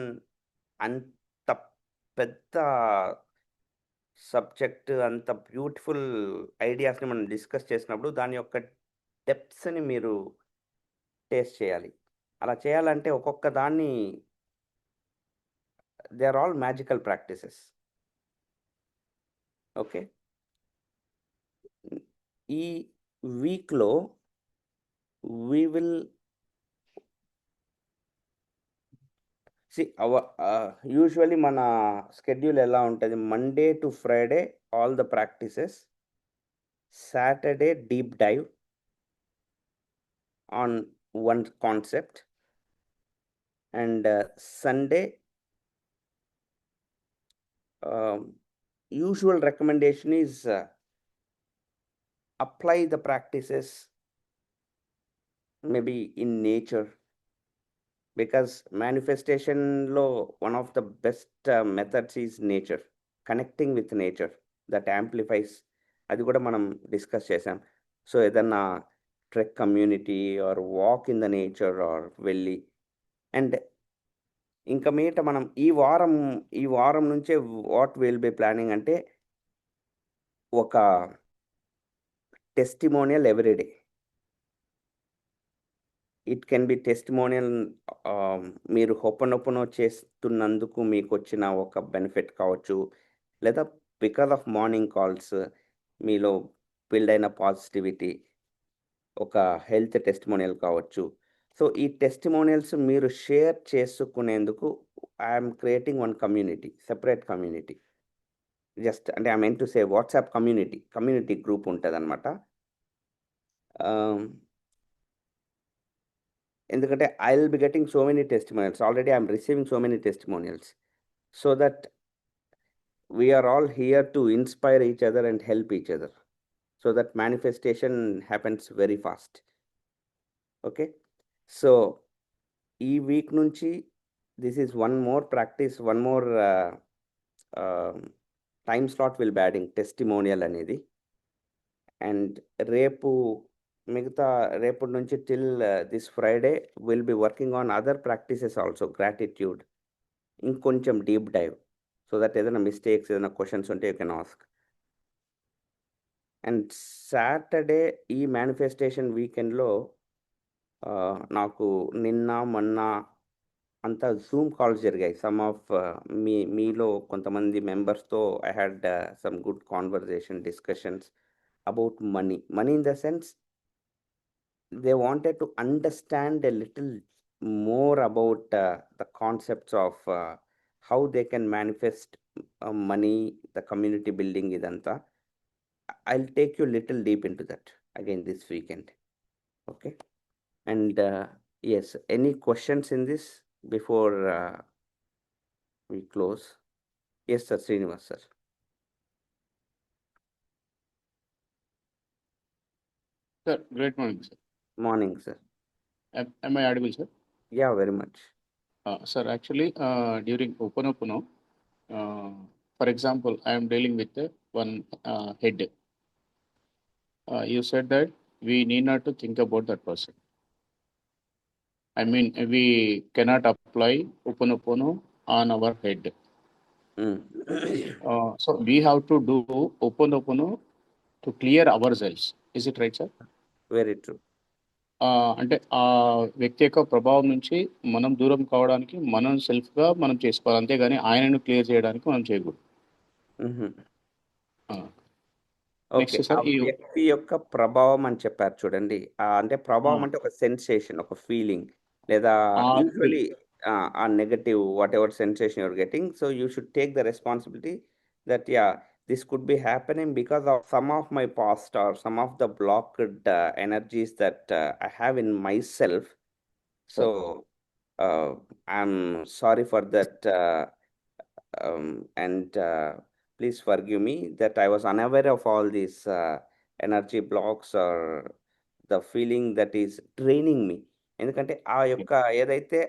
అంత పెద్ద సబ్జెక్ట్, అంత బ్యూటిఫుల్ ఐడియాస్ని మనం డిస్కస్ చేసినప్పుడు దాని యొక్క డెప్త్స్ని మీరు టేస్ట్ చేయాలి. అలా చేయాలంటే ఒక్కొక్క దాన్ని they are all magical practices. Okay. ఈ వీక్లో వీ విల్ యూజువల్లీ మన స్కెడ్యూల్ ఎలా ఉంటుంది, Monday to Friday all the practices, Saturday deep dive on one concept, and Sunday usual recommendation is apply the practices maybe in nature, because manifestation lo one of the best methods is nature, connecting with nature that amplifies. అది కూడా మనం discuss చేసాం. So ఏదన్నా trek community or walk in the nature or వెళ్ళి, and ఇంకా మీట మనం ఈ వారం నుంచే వాట్ విల్ బి ప్లానింగ్ అంటే ఒక testimonial everyday. It can be testimonial, మీరు హోపోనోపోనో చేస్తున్నందుకు మీకు వచ్చిన ఒక బెనిఫిట్ కావచ్చు, లేదా బికాస్ ఆఫ్ మార్నింగ్ కాల్స్ మీలో బిల్డ్ అయిన పాజిటివిటీ, ఒక హెల్త్ టెస్టిమోనియల్ కావచ్చు. సో ఈ టెస్టిమోనియల్స్ మీరు షేర్ చేసుకునేందుకు I'm creating one community, separate community. Just అంటే I mean to say WhatsApp community group ఉంటుంది అనమాట. ఎందుకంటే I will be getting so many testimonials, already I'm receiving so many testimonials, so that we are all here to inspire each other and help each other, so that manifestation happens very fast. Okay. So ఈ week నుంచి this is one more practice, one more time slot will be adding testimonial అనేది. And రేపు నుంచి till this Friday we'll be working on other practices also, gratitude, ఇంకొంచెం deep dive, so that ఏదైనా mistakes, ఏదైనా questions ఉంటే you can ask. And Saturday ఈ manifestation వీకెండ్లో నాకు మొన్న అంతా జూమ్ కాల్స్ జరిగాయి. సమ్ ఆఫ్ మీలో కొంతమంది మెంబర్స్తో I had some good conversation, discussions about money in the sense they wanted to understand a little more about the concepts of how they can manifest money, the community building idanta. I'll take you little deep into that again this weekend. Okay. And yes, any questions in this before we close? Yes sir, Srinivas sir. Sir, great morning, sir. Morning sir. Am I audible, sir? Yeah, very much. Sir, actually, during Ho'oponopono, for example, I am dealing with one head. You said that we need not to think about that person. I mean, we cannot apply Ho'oponopono on our head. So we have to do Ho'oponopono to clear ourselves. Is it right, sir? Very true. అంటే ఆ వ్యక్తి యొక్క ప్రభావం నుంచి మనం దూరం కావడానికి మనం సెల్ఫ్గా మనం చేసుకోవాలి, అంతేగాని ఆయనను క్లియర్ చేయడానికి మనం చేయకూడదు. ఓకే. నెక్స్ట్ ఆ సార్, ఈ వ్యక్తి యొక్క ప్రభావం అని చెప్పారు చూడండి. అంటే ప్రభావం ఆ. అంటే ఒక సెన్సేషన్, ఒక ఫీలింగ్ లేదా ఆ యూజువల్లీ ఆ negative whatever sensation you're getting. So you should take the responsibility that this could be happening because of some of my past or some of the blocked energies that I have in myself. So I'm sorry for that, and please forgive me that I was unaware of all these energy blocks or the feeling that is draining me. ఎందుకంటే ఆ యొక్క ఏదైతే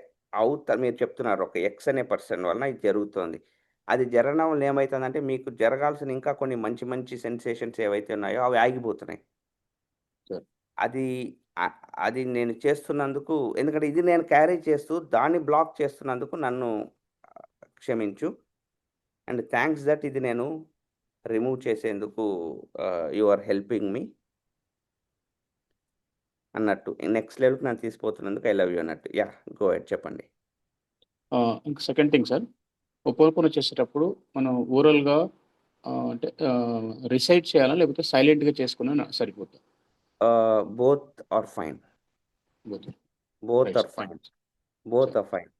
మీరు చెప్తున్నారు ఒక X అనే person వలన ఇది జరుగుతోంది. అది జరగడం వల్ల ఏమైతుందంటే మీకు జరగాల్సిన ఇంకా కొన్ని మంచి మంచి సెన్సేషన్స్ ఏవైతే ఉన్నాయో అవి ఆగిపోతున్నాయి. Sure. అది అది నేను చేస్తున్నందుకు, ఎందుకంటే ఇది నేను క్యారీ చేస్తూ దాన్ని బ్లాక్ చేస్తున్నందుకు నన్ను క్షమించు. అండ్ థ్యాంక్స్ దట్ ఇది నేను రిమూవ్ చేసేందుకు యూ ఆర్ హెల్పింగ్ మీ అన్నట్టు. నెక్స్ట్ లెవెల్‌కి నన్ను తీసుకుపోతున్నందుకు ఐ లవ్ యూ అన్నట్టు. గో అహెడ్ చెప్పండి. ఇంకా సెకండ్ థింగ్ సార్, Ho'oponopono చేసేటప్పుడు మనం ఓరల్గా అంటే రిసైట్ చేయాలా, లేకపోతే సైలెంట్గా చేసుకున్నా సరిపోతుంది? Both are fine. Both. Both Right, are sir. Fine. Thank you. Both Sure. Are fine.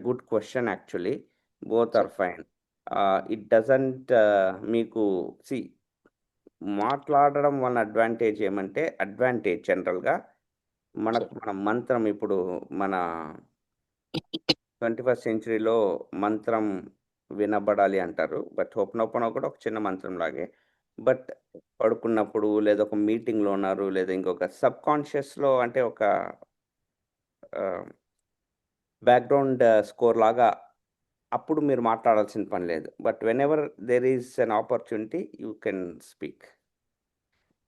Good question actually. Both are Sure. Fine. It doesn't మీకు మాట్లాడడం వల్ల అడ్వాంటేజ్ ఏమంటే, అడ్వాంటేజ్ జనరల్‌గా మన మంత్రం ఇప్పుడు మన 21st సెంచరీలో మంత్రం వినబడాలి అంటారు. బట్ హోపోనోపోనో కూడా ఒక చిన్న మంత్రం లాగే. బట్ పడుకున్నప్పుడు లేదా ఒక మీటింగ్‌లో ఉన్నారు, లేదా ఇంకొక సబ్‌కాన్షియస్‌లో అంటే ఒక బ్యాక్‌గ్రౌండ్ స్కోర్ లాగా అప్పుడు మీరు మాట్లాడాల్సిన పని లేదు. But whenever there is an opportunity you can speak.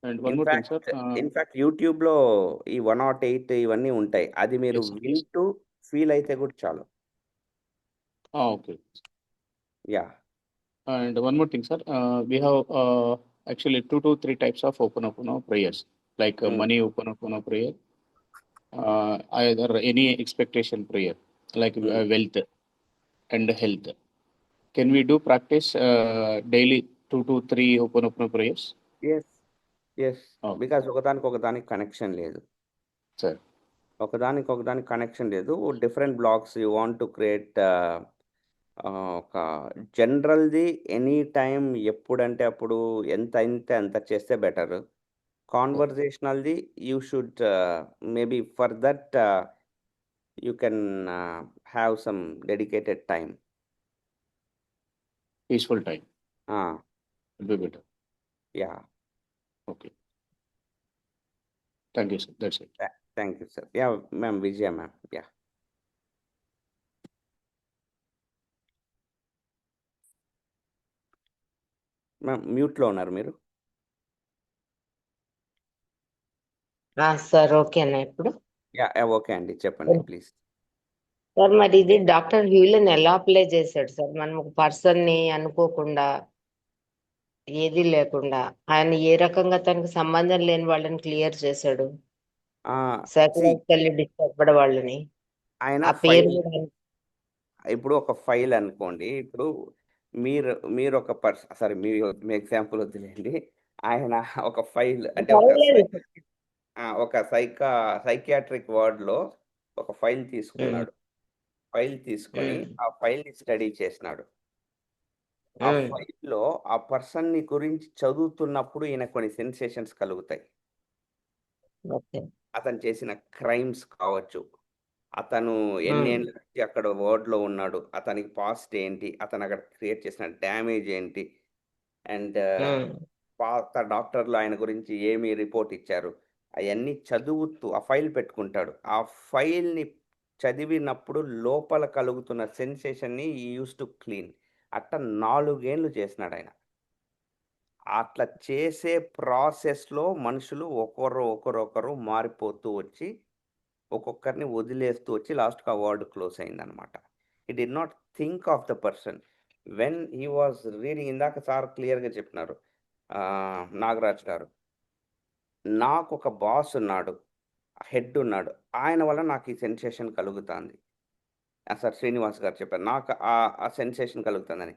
And one more thing, sir. In fact యూట్యూబ్‌లో ఈ 108 ఇవన్నీ ఉంటాయి. అది మీరు Yes, sir. వింటూ ఫీల్ అయితే కూడా చాలు. Okay. Yeah! And one more thing, sir. We have actually 2 to 3 types of Ho'oponopono prayers, like money Ho'oponopono prayer, either any expectation prayer, like wealth and health. Can we do practice daily 2 to 3 Ho'oponopono prayers? Yes. Okay. Because ఒకదానికి connection లేదు. Sir. ఒకదానికి connection లేదు. Different blocks you want to create ఒక జనరల్‌ది any time ఎప్పుడంటే అప్పుడు ఎంత అయితే అంత చేస్తే బెటరు. కాన్వర్జేషనల్‌ది you should maybe for that you can have some dedicated time. Peaceful time ఆ! will be better. Yeah! Okay. Thank you, sir. That's it. Thank you sir. Ma'am Vijaya ma'am. Ma'am మ్యూట్‌లో ఉన్నారు మీరు. సార్ ఓకేనా ఇప్పుడు? Okay అండి. చెప్పండి please. Sir మరి ఇది డాక్టర్ హ్యూలెన్ ఎలా అప్లై చేశాడు సార్? మనం ఒక పర్సన్‌ని అనుకోకుండా, ఏది లేకుండా ఆయన ఏ రకంగా తనకు సంబంధం లేని వాళ్ళని క్లియర్ చేశాడు? సైకలాజికల్లీ డిస్టర్బ్డ్ వాళ్ళని. ఆయన ఆ పేరు ఫైల్ కూడా ఇప్పుడు ఒక ఫైల్ అనుకోండి. ఇప్పుడు మీరు ఒక సారీ మీ ఎగ్జాంపుల్ వద్దులెండి. ఆయన ఒక ఫైల్ అంటే పర్వాలేదు. ఒక సైకియాట్రిక్ వార్డ్‌లో ఒక ఫైల్ తీసుకున్నాడు. ఫైల్ తీసుకొని ఆ ఫైల్‌ని స్టడీ చేసినాడు. ఆ ఫైల్‌లో ఆ పర్సన్‌ని గురించి చదువుతున్నప్పుడు ఈయనకు కొన్ని సెన్సేషన్స్ కలుగుతాయి. ఓకే. అతను చేసిన క్రైమ్స్ కావచ్చు. అతను ఎన్నేళ్ల నుంచి అక్కడ వార్డ్‌లో ఉన్నాడు. అతనికి పాస్ట్ ఏంటి? అతను అక్కడ క్రియేట్ చేసిన డ్యామేజ్ ఏంటి? అండ్ పాత డాక్టర్లు ఆయన గురించి ఏమి రిపోర్ట్ ఇచ్చారు? అయన్నీ చదువుతూ ఆ ఫైల్ పెట్టుకుంటాడు. ఆ ఫైల్‌ని చదివినప్పుడు లోపల కలుగుతున్న సెన్సేషన్‌ని హి యూజ్డ్ టు క్లీన్. అట్లా 4 ఏళ్ళు చేసినాడాయన. అట్లా చేసే ప్రాసెస్‌లో మనుషులు ఒకరొకరు మారిపోతూ వచ్చి, ఒక్కొక్కరిని వదిలేస్తూ వచ్చి లాస్ట్‌కి ఆ వార్డ్ క్లోజ్ అయిందనమాట. హి did not think of the person. When he was reading, ఇందాక సార్ క్లియర్గా చెప్పినారు, నాగరాజ్ గారు, నాకు ఒక బాస్ ఉన్నాడు, హెడ్ ఉన్నాడు, ఆయన వల్ల నాకు ఈ సెన్సేషన్ కలుగుతుంది. సార్ శ్రీనివాస్ గారు చెప్పారు, నాకు ఆ సెన్సేషన్ కలుగుతుందని.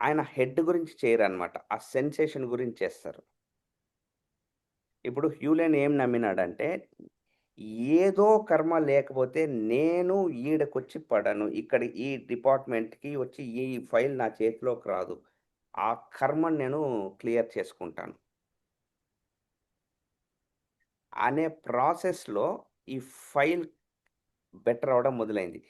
ఆయన హెడ్ గురించి చేయరనమాట, ఆ సెన్సేషన్ గురించి చేస్తారు. ఇప్పుడు హ్యూలెన్ ఏం నమ్మినాడంటే, ఏదో కర్మ లేకపోతే నేను ఈడకొచ్చి పడను, ఇక్కడ ఈ డిపార్ట్మెంట్కి వచ్చి ఈ ఫైల్ నా చేతిలోకి రాదు, ఆ కర్మని నేను క్లియర్ చేసుకుంటాను అనే ప్రాసెస్లో ఈ ఫైల్ బెటర్ అవడం మొదలైంది.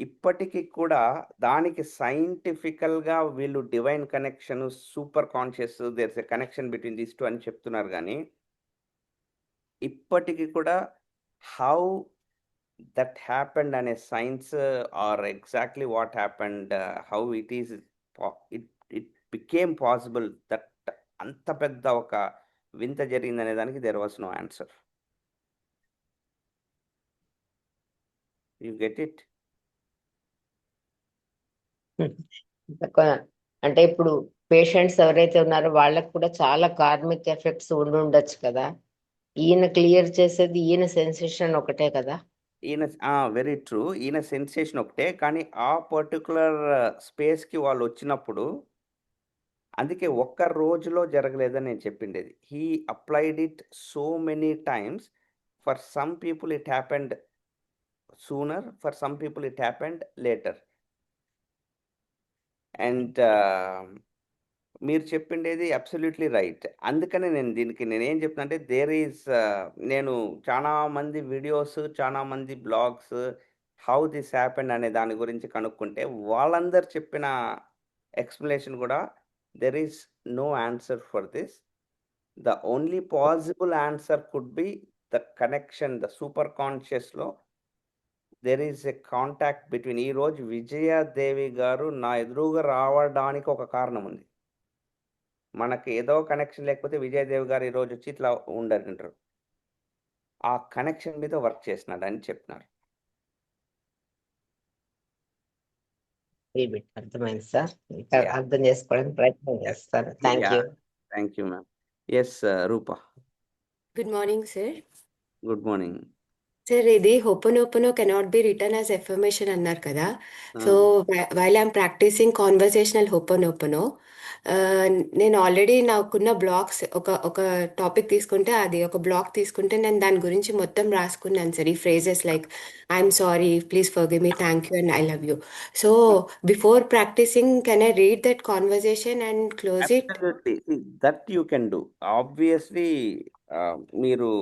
ఇప్పటికి కూడా దానికి సైంటిఫికల్గా వీళ్ళు divine connection, super conscious, there's a connection between this two అని చెప్తున్నారు, కానీ ఇప్పటికి కూడా హౌ దట్ హ్యాపెండ్ అనే science or exactly what happened, how it is it it became possible that అంత పెద్ద ఒక వింత జరిగిందనే దానికి there was no answer. You get it? అంటే ఇప్పుడు పేషెంట్స్ ఎవరైతే ఉన్నారో వాళ్ళకి కూడా చాలా కార్మిక్ ఎఫెక్ట్స్ ఉండి ఉండొచ్చు కదా. ఈయన క్లియర్ చేసేది ఈయన సెన్సేషన్ ఒకటే కదా. ఈయన వెరీ ట్రూ, ఈయన సెన్సేషన్ ఒకటే, కానీ ఆ పర్టికులర్ స్పేస్కి వాళ్ళు వచ్చినప్పుడు, అందుకే ఒక్క రోజులో జరగలేదని నేను చెప్పిండేది. He applied it so many times. For some people it happened sooner, for some people it happened later. And మీరు చెప్పిండేది అబ్సల్యూట్లీ రైట్. అందుకనే నేను దీనికి నేనేం చెప్తున్నా అంటే, నేను చాలా మంది వీడియోస్, చాలా మంది బ్లాగ్స్, హౌ దిస్ హ్యాపెండ్ అనే దాని గురించి కనుక్కుంటే, వాళ్ళందరూ చెప్పిన ఎక్స్ప్లెనేషన్ కూడా there is no answer for this. The only possible answer could be the connection, the super కాన్షియస్లో there is a contact between. ఈరోజు విజయాదేవి గారు నా ఎదురుగా రావడానికి ఒక కారణం ఉంది. మనకి ఏదో కనెక్షన్ లేకపోతే విజయదేవి గారు ఈరోజు వచ్చి ఇట్లా ఉండరు. ఆ కనెక్షన్ మీద వర్క్ చేసినాడు అని చెప్తున్నారు. అర్థమైంది సార్. Yeah. అర్థం చేసుకోవడానికి ప్రయత్నం చేస్తాను. Thank you. Thank you ma'am. Yes Rupa, Good morning, sir. Good morning. Sir, ఇది Ho'oponopono cannot be written as affirmation అన్నారు కదా. So while I'm practicing conversational Ho'oponopono, నేను ఆల్రెడీ నాకున్న బ్లాగ్స్ ఒక టాపిక్ తీసుకుంటే అది ఒక బ్లాగ్ తీసుకుంటే నేను దాని గురించి మొత్తం రాసుకున్నాను సార్. ఈ phrases like I'm sorry, please forgive me, thank you and I love you. So before practicing can I read that conversation and close it? Absolutely. See, that you can do. Obviously, మీరు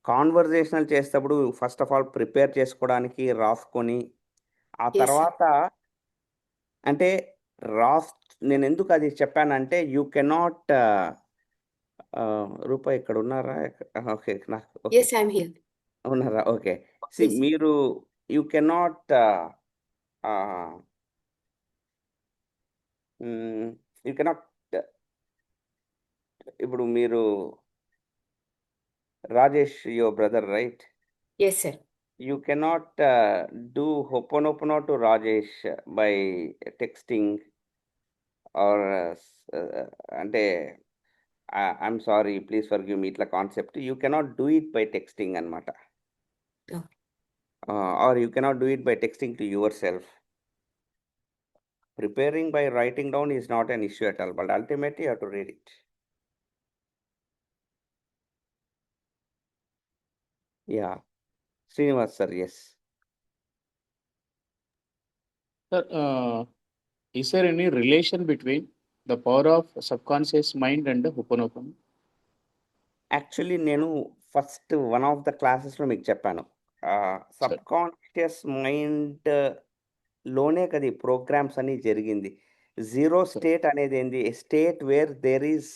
conversational చేసేటప్పుడు first of all prepare చేసుకోవడానికి రాసుకొని, ఆ Yes, sir. తర్వాత అంటే నేను ఎందుకు అది చెప్పానంటే, యూ కెనాట్ రూపా ఇక్కడ ఉన్నారా? ఓకే, నాకు ఓకే Yes, I'm here. ఉన్నారా? ఓకే. Yes, sir. మీరు యూ కెనాట్ యూ కెనాట్, ఇప్పుడు మీరు Rajesh your brother right? Yes, sir. You cannot do Ho'oponopono to Rajesh by texting or అంటే I'm sorry, please forgive me, ఇట్లా concept you cannot do it by texting అనమాట. Okay. Or you cannot do it by texting to your self. Preparing by writing down is not an issue at all, but ultimately you have to read it. Yeah. Srinivas sir, yes. Sir, is there any relation between the power of subconscious mind and the Ho'oponopono? Actually నేను first one of the క్లాసెస్లో మీకు చెప్పాను, sub conscious mind లోనే కదా ఈ programmes అన్ని జరిగింది. Zero state అనేది ఏంది? State where there is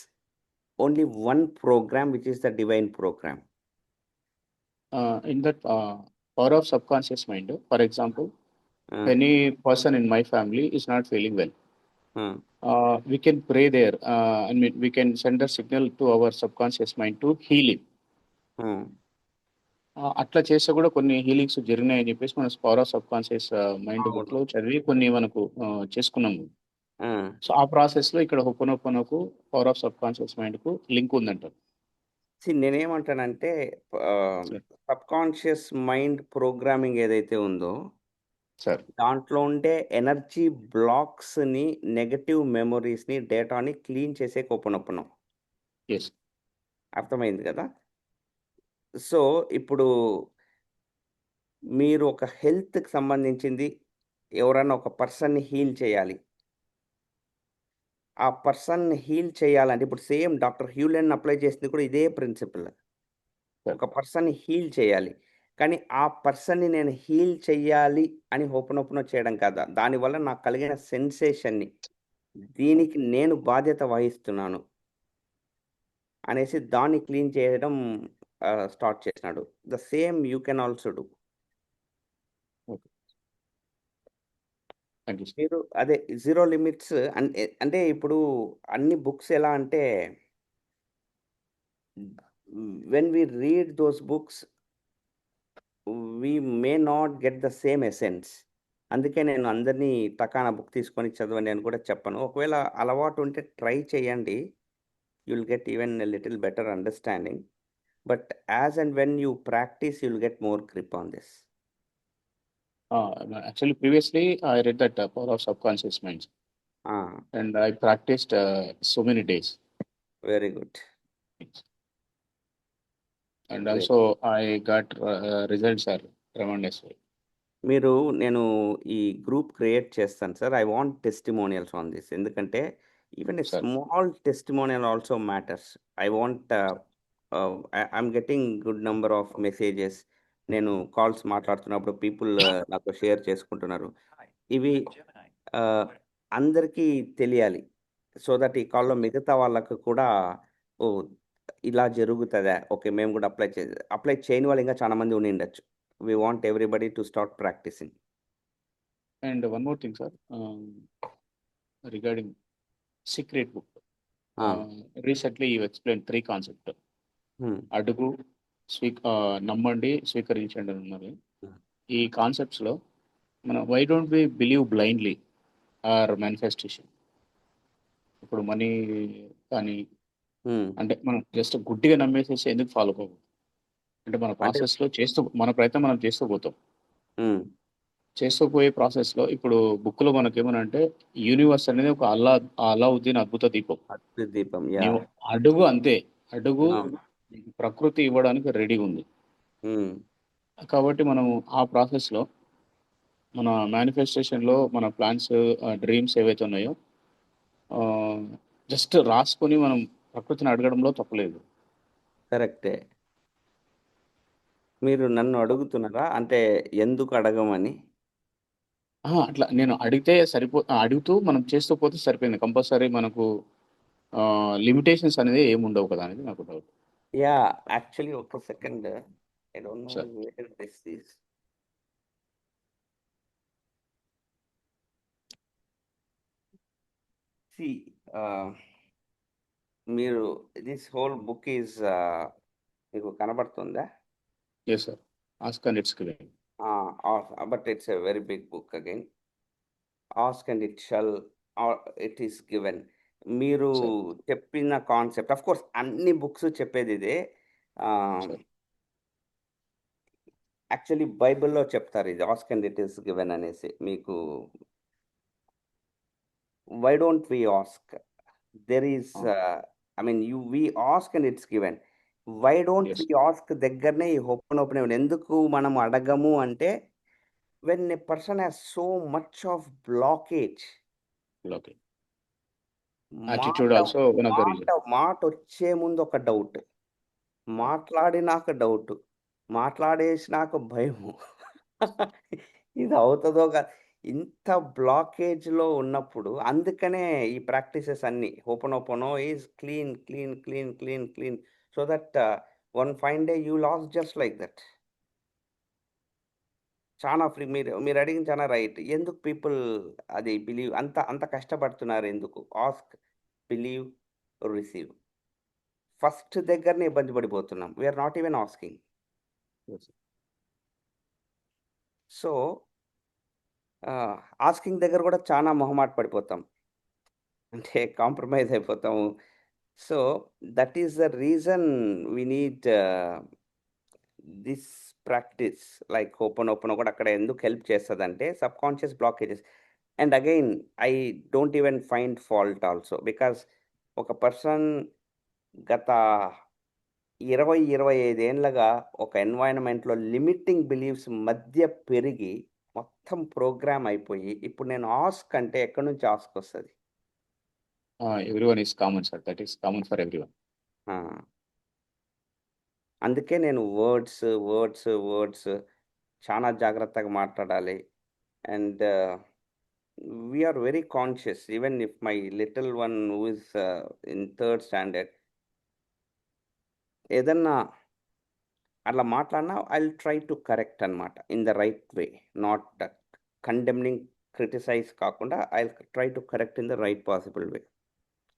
only one program which is the divine program. In that power of subconscious mind, for example, any person in my family is not feeling well. We can pray there. I mean, we can send a signal to our subconscious mind to heal him. అట్లా చేస్తే కూడా కొన్ని healings జరిగినాయని చెప్పేసి మన power of sub conscious mind book లో చదివి కొన్ని మనకు చేసుకున్నాము. ఆ! సో, ఆ ప్రాసెస్‌లో ఇక్కడ హొపోనొపోనోకు పవర్ ఆఫ్ సబ్‌కాన్షియస్ మైండ్‌కు లింక్ ఉందంటారు. నేనేమంటానంటే ఆహ్, సార్. సబ్‌కాన్షియస్ మైండ్ ప్రోగ్రామింగ్ ఏదైతే ఉందో, సార్. దాంట్లో ఉండే ఎనర్జీ బ్లాక్స్‌ని, నెగెటివ్ మెమోరీస్‌ని, డేటాని క్లీన్ చేసే హోపోనోపోనో. యెస్. అర్థమైంది గదా! సో, ఇప్పుడు మీరు ఒక హెల్త్‌కి సంబంధించింది ఎవరన్నా ఒక పర్సన్‌ని హీల్ చేయాలి. ఆ పర్సన్‌ని హీల్ చేయాలంటే ఇప్పుడు సేమ్ డాక్టర్ హ్యూలెన్ అప్లై చేసింది కూడా ఇదే ప్రిన్సిపల్. సార్. ఒక పర్సన్‌ని హీల్ చేయాలి. కానీ ఆ పర్సన్‌ని నేను హీల్ చెయ్యాలి అని హోపోనోపోనో చేయడం కాదు. దానివల్ల నాకు కలిగిన సెన్సేషన్‌ని దీనికి నేను బాధ్యత వహిస్తున్నాను అనేసి దాన్ని క్లీన్ చేయడం స్టార్ట్ చేసినాడు. The same you can also do. Okay. Thank you sir. మీరు అదే జీరో లిమిట్స్ అంటే ఇప్పుడు అన్ని బుక్స్ ఎలా అంటే when we read those books we may not get the same essence. అందుకే నేను అందరినీ టకానా బుక్ తీసుకొని చదవండి అని కూడా చెప్పను. ఒకవేళ అలవాటు ఉంటే ట్రై చేయండి. You will get even a little better understanding. But as and when you practice you will get more grip on this. Actually, previously, I read that Power of Subconscious Minds, ఆ! and I practiced so many days. Very good. And great. also, I got results are tremendous. నేను ఈ group create చేస్తాను sir. I want testimonials on this. ఎందుకంటే even a Sir. Small testimonial also matters. I want I'm getting good number of messages. నేను calls మాట్లాడుతున్నప్పుడు people నాతో share చేసుకుంటున్నారు. ఇవి ఆహ్, అందరికీ తెలియాలి. సో దట్ ఈ కాల్‌లో మిగతా వాళ్ళకి కూడా ఓహ్! ఇలా జరుగుతదా? ఓకే. మేము కూడా అప్లై చేయని వాళ్ళు ఇంకా చాలా మంది ఉండిండొచ్చు. We want everybody to start practicing. And one more thing, sir, regarding secret book. ఆ! Recently, you explained 3 concepts. హ్మ్. అడుగు, నమ్మండి, స్వీకరించండి అని ఉన్నది. హ్మ్. ఈ కాన్సెప్ట్స్‌లో మనం why don't we believe blindly or manifestation. ఇప్పుడు మనీ కానీ, హ్మ్. అంటే మనం జస్ట్ గుడ్డిగా నమ్మేసేసి ఎందుకు ఫాలో అవ్వకూడదు? అంటే మన అంటే ప్రాసెస్‌లో మన ప్రయత్నం మనం చేస్తూ పోతాం. హ్మ్. చేస్తూ పోయే ప్రాసెస్‌లో ఇప్పుడు బుక్‌లో మనకేమనంటే యూనివర్స్ అనేది ఒక అలావుద్దీన్ అద్భుత దీపం. అగ్ని దీపం. నీవు యాహ్! అడుగు అంతే. అడుగు అవును. నీకు ప్రకృతి ఇవ్వడానికి రెడీగా ఉంది. హ్మ్. కాబట్టి మనం ఆ ప్రాసెస్‌లో మన మేనిఫెస్టేషన్‌లో మన ప్లాన్స్, డ్రీమ్స్ ఏవైతే ఉన్నాయో ఆహ్, జస్ట్ రాసుకొని మనం ప్రకృతిని అడగడంలో తప్పులేదు. కరెక్టే. మీరు నన్ను అడుగుతున్నారా? అంటే ఎందుకు అడగమని? అహా! అట్లా నేను అడిగితే అడుగుతూ మనం చేస్తూ పోతే సరిపోయింది. కంపల్సరీ మనకు లిమిటేషన్స్ అనేది ఏముండవు కదా! అనేది నాకు డౌట్. యాహ్! యాక్చువల్లీ ఒక్క second. I don't know sir. Where this is. See ah, మీరు దిస్ హోల్ బుక్ ఈస్ మీకు కనబడుతుందా? Yes sir. Ask and it's given. But it's a very big book again. Ask and it shall it is given. మీరు sir. చెప్పిన concept of course అన్ని books చెప్పేదిదే. Ah, sir. Actually బైబిల్‌లో చెప్తారు ఇది ask and it is given అనేసి. మీకు why don't we ask? There is ఆ! I mean we ask and it's given. Why don't yes. We ask దగ్గరనే ఈ ఓపెన్ ఎందుకు మనం అడగము అంటే when a person has so much of blockage okay. మాట attitude also one of the మాట reason. మాటొచ్చే ముందు ఒక డౌట్. మాట్లాడినాక డౌటు. మాట్లాడేసినాక భయము. ఇది అవుతదో ఇంత బ్లాకేజ్‌లో ఉన్నప్పుడు అందుకనే ఈ ప్రాక్టీసెస్ అన్నీ. Ho'oponopono is clean, clean, clean, clean, clean. So that one fine day you lose just like that. చానా మీరడిగింది చానా రైట్. ఎందుకు పీపుల్ అది బిలీవ్ అంత అంత కష్టపడుతున్నారెందుకు? Ask, believe, receive. ఫస్ట్ దగ్గరనే ఇబ్బంది పడిపోతున్నాం. We are not even asking. Yes. So, asking దగ్గర గూడా చానా మొహమాట పడిపోతాం. అంటే కాంప్రమైజ్ అయిపోతాము. So, that is the reason we need this practice like ho'oponopono కూడా అక్కడ ఎందుకు హెల్ప్ చేస్తదంటే subconscious blockages. And again I don't even find fault also because ఒక పర్సన్ గత 20, 25 ఏండ్లుగా ఒక ఎన్వైర్న్‌మెంట్‌లో లిమిటింగ్ బిలీఫ్స్ మధ్య పెరిగి మొత్తం ప్రోగ్రామ్ అయిపోయి ఇప్పుడు నేను ఆస్క్ అంటే ఎక్కడి నుంచి ఆస్క్ వస్తది? Everyone is common, sir. That is common for everyone. ఆ! అందుకే నేను వర్డ్స్ చాలా జాగ్రత్తగా మాట్లాడాలి. And we are very conscious even if my little one who is in 3rd standard ఏదన్నా అట్లా మాట్లాడినా ఐల్ ట్రై టు కరెక్ట్ అన్నమాట. In the right way. Not condemning, criticize కాకుండా I'll try to correct in the right possible way.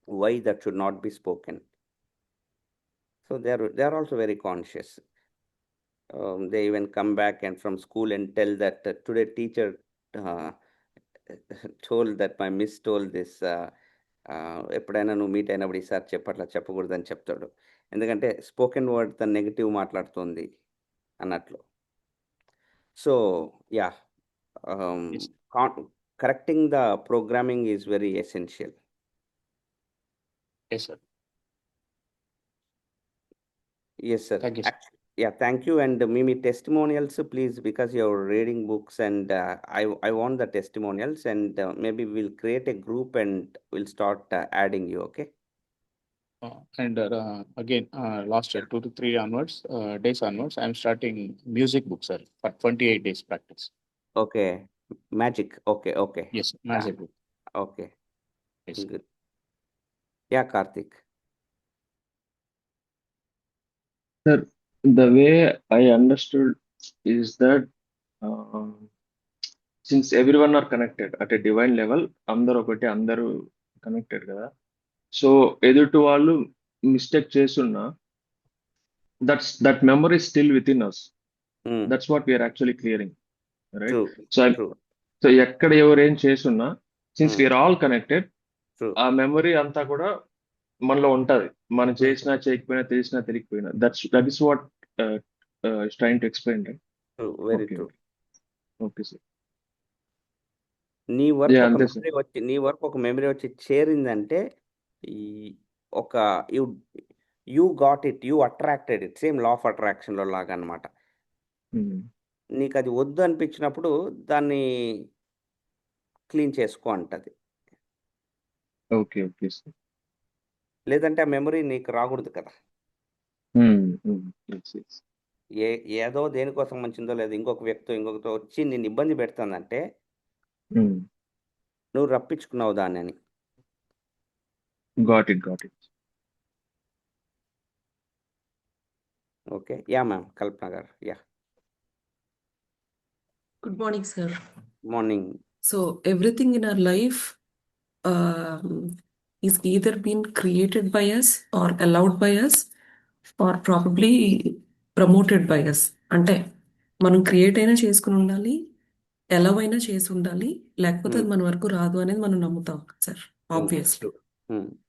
Why that should not be spoken. So they are also very conscious. They even come back and from school and tell that today teacher told that my miss told this. ఎప్పుడైనా నువ్వు meet అయినప్పుడు ఈసారి చెప్పట్లా చెప్పకూడదని చెప్తాడు. ఎందుకంటే spoken word తన negative మాట్లాడుతుంది అన్నట్లు. So yeah, Yes. Correcting the programming is very essential. Yes, sir. Yes, sir. Thank you, sir. Yeah, thank you. And me testimonials, please, because you're reading books and I want the testimonials and maybe we'll create a group and we'll start adding you, okay? And again, last 2 to 3 days onwards, I'm starting music book, sir, for 28 days practice. Okay. Magic. Okay. Yes, magic book. Okay. Yes. Good. Yeah, Karthik. Sir, the way I understood is that since everyone are connected at a divine level, అందరూ ఒకటి, అందరూ connected కదా. So ఎదుటి వాళ్ళు mistake చేస్తున్నా that memory still within us. That's what we're actually clearing, right? True. So True. So ఎక్కడ ఎవరేం చేస్తున్నా, since we're all connected, True. ఆ మెమరీ అంతా కూడా మనలో ఉంటది. మనం చేసినా చేయకపోయినా, తెలిసినా తెలియకపోయినా. That is what train to explain, right? True. Very okay true. Okay sir. నీ వరకు ఒక అంతే సార్. మెమరీ వచ్చి మెమరీ వచ్చి చేరిందంటే ఈ ఒక you got it, you attracted it. Same law of అట్రాక్షన్లో లాగా అనమాట. నీకు అది వద్దు అనిపించినప్పుడు దాన్ని క్లీన్ చేసుకో అంటది. Okay okay sir. లేదంటే ఆ మెమరీ నీకు రాకూడదు కదా. ఏదో దేనికోసం మంచిందో లేదు ఇంకొక వ్యక్తితో వచ్చి నిన్ను ఇబ్బంది పెడుతుందంటే నువ్వు రప్పించుకున్నావు దాన్ని అని. Got it. Okay. Yeah ma'am, Kalpana గారు. Yeah, Good morning, sir. Morning. So everything in our life is either been created by us or allowed by us or probably promoted by us. అంటే మనం క్రియేట్ అయినా చేసుకుని ఉండాలి, ఎలా అయినా చేసి ఉండాలి, లేకపోతే అది మన వరకు రాదు అనేది మనం నమ్ముతాం సార్, ఆబ్వియస్లీ.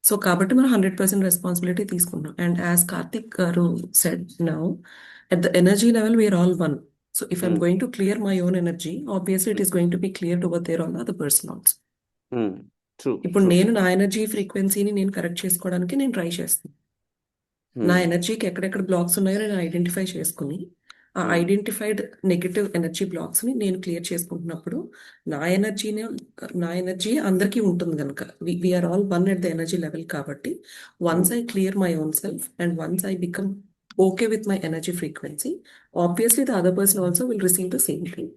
సో కాబట్టి మనం 100% రెస్పాన్సిబిలిటీ తీసుకున్నాం. అండ్ యాజ్ కార్తిక్ గారు said now, at the energy level we are all one. So if I'm going to clear my own energy, obviously it is going to be cleared over there on the other person also. ఇప్పుడు నేను నా energy ఫ్రీక్వెన్సీని నేను correct చేసుకోవడానికి నేను try చేస్తాను. నా ఎనర్జీకి ఎక్కడెక్కడ బ్లాక్స్ ఉన్నాయో నేను ఐడెంటిఫై చేసుకుని ఆ ఐడెంటిఫైడ్ నెగటివ్ ఎనర్జీ బ్లాక్స్ ని నేను క్లియర్ చేసుకుంటున్నప్పుడు నా ఎనర్జీ అందరికీ ఉంటుంది కనుక we are all one at the energy level. కాబట్టి once I clear my own self and once I become okay with my energy frequency, obviously the other person also will receive the same thing.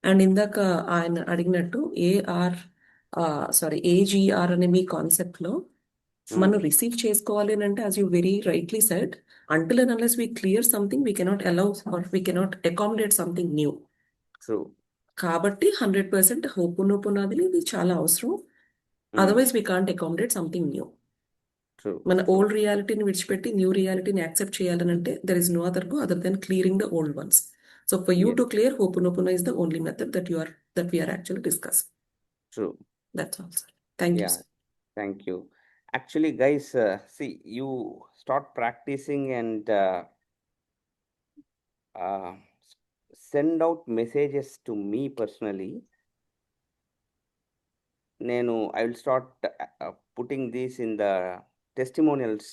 And ఇందాక ఆయన అడిగినట్టు AGR అనే మీ concept లో మనం receive చేసుకోవాలి అని అంటే, as you very rightly said, until and unless we clear something, we cannot allow or we cannot accommodate something new. కాబట్టి 100% హోపోనోపోనోది ఇది చాలా అవసరం. Otherwise we can't accommodate something new. మన ఓల్డ్ రియాలిటీని విడిచిపెట్టి న్యూ రియాలిటీని యాక్సెప్ట్ చేయాలని అంటే there is no other go other than clearing the old ones. So for you to clear, Ho'oponopono is the only method that we are actually discussing. That's all, sir. Thank you, sir. Thank you. Actually, guys, see, you start practicing and uh, send out messages to me personally. I will start putting this in the testimonials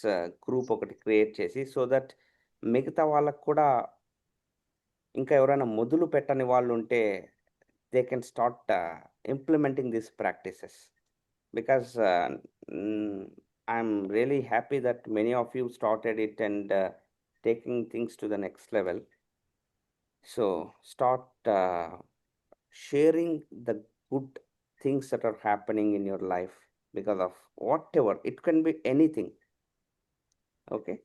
group ఒకటి create చేసి, so that మిగతా వాళ్ళకు కూడా ఇంకా ఎవరైనా మొదలు పెట్టని వాళ్ళు ఉంటే they can start implementing this practices, because I'm really happy that many of you started it and taking things to the next level. So start sharing the good things that are happening in your life because of whatever. It can be anything. Okay.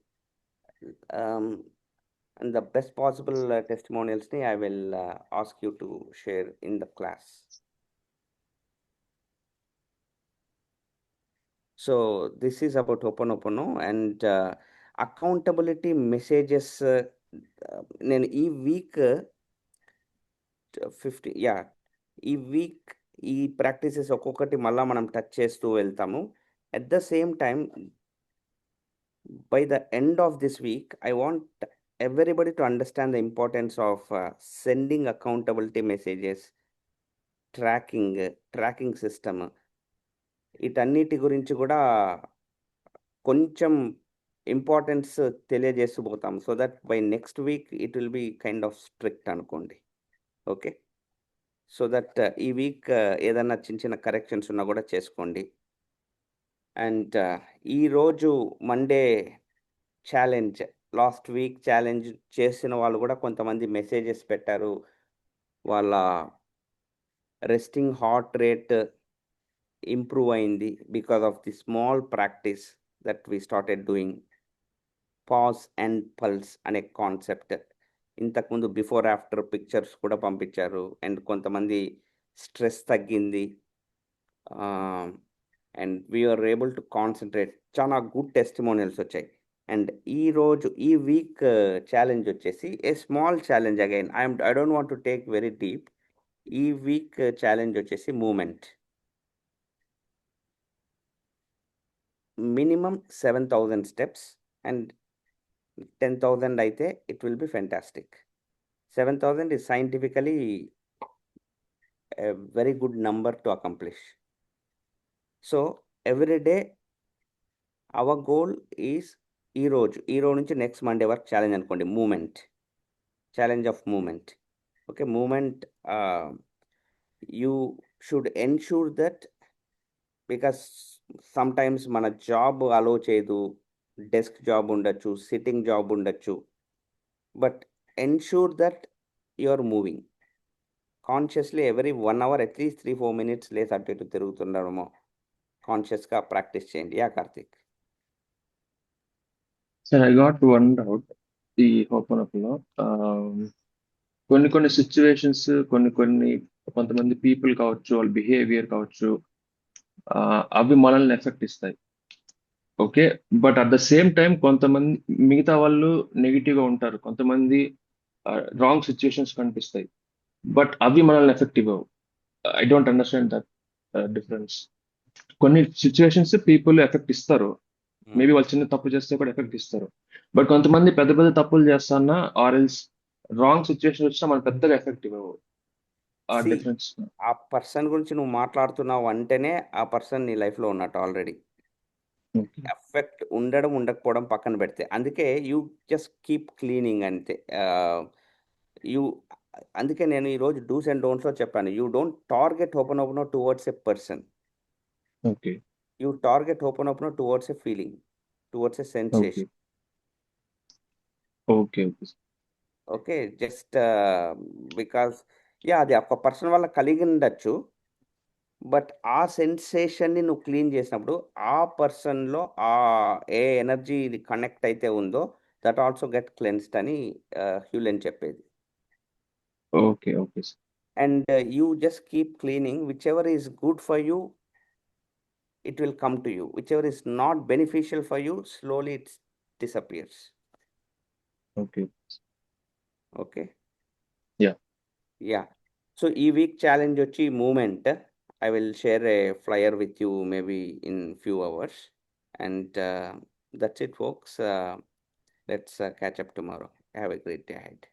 And the best possible testimonials I will ask you to share in the class. So this is about Ho'oponopono and accountability messages. నేను ఈ week 50 ఈ week ఈ practices ఒక్కొక్కటి మళ్ళా మనం touch చేస్తూ వెళ్తాము. At the same time, by the end of this week, I want everybody to understand the importance of sending accountability messages, tracking system. వీటన్నిటి గురించి కూడా కొంచెం ఇంపార్టెన్స్ తెలియజేస్తూ పోతాం, so that by next week it will be kind of strict అనుకోండి. Okay, so that ఈ week ఏదన్నా చిన్న చిన్న కరెక్షన్స్ ఉన్నా కూడా చేసుకోండి. అండ్ ఈరోజు Monday challenge, last week challenge చేసిన వాళ్ళు కూడా కొంతమంది మెసేజెస్ పెట్టారు. వాళ్ళ రెస్టింగ్ హార్ట్ రేట్ ఇంప్రూవ్ అయింది because of the small practice that we started doing. Pause and pulse అనే కాన్సెప్ట్ ఇంతకుముందు బిఫోర్ ఆఫ్టర్ పిక్చర్స్ కూడా పంపించారు. అండ్ కొంతమంది స్ట్రెస్ తగ్గింది and we're able to concentrate. చాలా గుడ్ టెస్టిమోనియల్స్ వచ్చాయి. అండ్ ఈ వీక్ ఛాలెంజ్ వచ్చేసి a small challenge again. I don't want to take very deep. ఈ వీక్ ఛాలెంజ్ వచ్చేసి మూమెంట్. మినిమం 7,000 steps and 10,000 అయితే it will be fantastic. 7,000 is scientifically a very good number to accomplish. So every day our goal is ఈ రోజు నుంచి next Monday వరకు challenge అనుకోండి, moment, challenge of moment. Okay, moment you should ensure that, because sometimes మన job allow చేయదు, desk job ఉండొచ్చు, sitting job ఉండొచ్చు, but ensure that you are moving consciously every 1 hour at least 3-4 minutes లేసి అటు ఇటు తిరుగుతుండడమో కాన్షియస్గా ప్రాక్టీస్ చేయండి. Karthik? Sir, I got one doubt. ఈ హోపనప్లో కొన్ని సిచ్యువేషన్స్, కొంతమంది పీపుల్ కావచ్చు, వాళ్ళ బిహేవియర్ కావచ్చు, అవి మనల్ని ఎఫెక్ట్ ఇస్తాయి. Okay, but at the same time కొంతమంది మిగతా వాళ్ళు నెగిటివ్గా ఉంటారు, కొంతమంది రాంగ్ సిచ్యువేషన్స్ కనిపిస్తాయి, బట్ అవి మనల్ని ఎఫెక్ట్ ఇవ్వవు. I don't understand that difference. కొన్ని సిచ్యువేషన్స్ పీపుల్ ఎఫెక్ట్ ఇస్తారు, మేబీ వాళ్ళు చిన్న తప్పు చేస్తే కూడా ఎఫెక్ట్ ఇస్తారు, బట్ కొంతమంది పెద్ద పెద్ద తప్పులు చేస్తానా ఆర్ ఎల్స్ రాంగ్ సిచ్యువేషన్ వచ్చినా మనం పెద్దగా ఎఫెక్ట్ ఇవ్వవు. ఆ See, డిఫరెన్స్. ఆ పర్సన్ గురించి నువ్వు మాట్లాడుతున్నావు అంటేనే ఆ పర్సన్ నీ లైఫ్లో ఉన్నట్టు ఆల్రెడీ. ఎఫెక్ట్ ఉండడం ఉండకపోవడం పక్కన పెడితే, అందుకే యూ జస్ట్ కీప్ క్లీనింగ్ అంతే. అందుకే నేను ఈరోజు డూస్ అండ్ డోంట్స్లో చెప్పాను, you don't target Ho'oponopono towards a person, okay you target Ho'oponopono towards a feeling, towards a sensation. Okay okay, just because అది ఒక పర్సన్ వల్ల కలిగి ఉండొచ్చు, బట్ ఆ సెన్సేషన్ని నువ్వు క్లీన్ చేసినప్పుడు ఆ పర్సన్లో ఏ ఎనర్జీ కనెక్ట్ అయితే ఉందో దట్ ఆల్సో గెట్ క్లెన్స్డ్ అని హ్యూలెన్ చెప్పేది. Okay and you just keep cleaning. Which ever is good for you, it will come to you. Whichever is not beneficial for you, slowly it disappears. Okay. Yeah. So ఈ week challenge వచ్చి moment. I will share a flyer with you maybe in few hours. And that's it, folks. Let's catch up tomorrow. Have a great day ahead.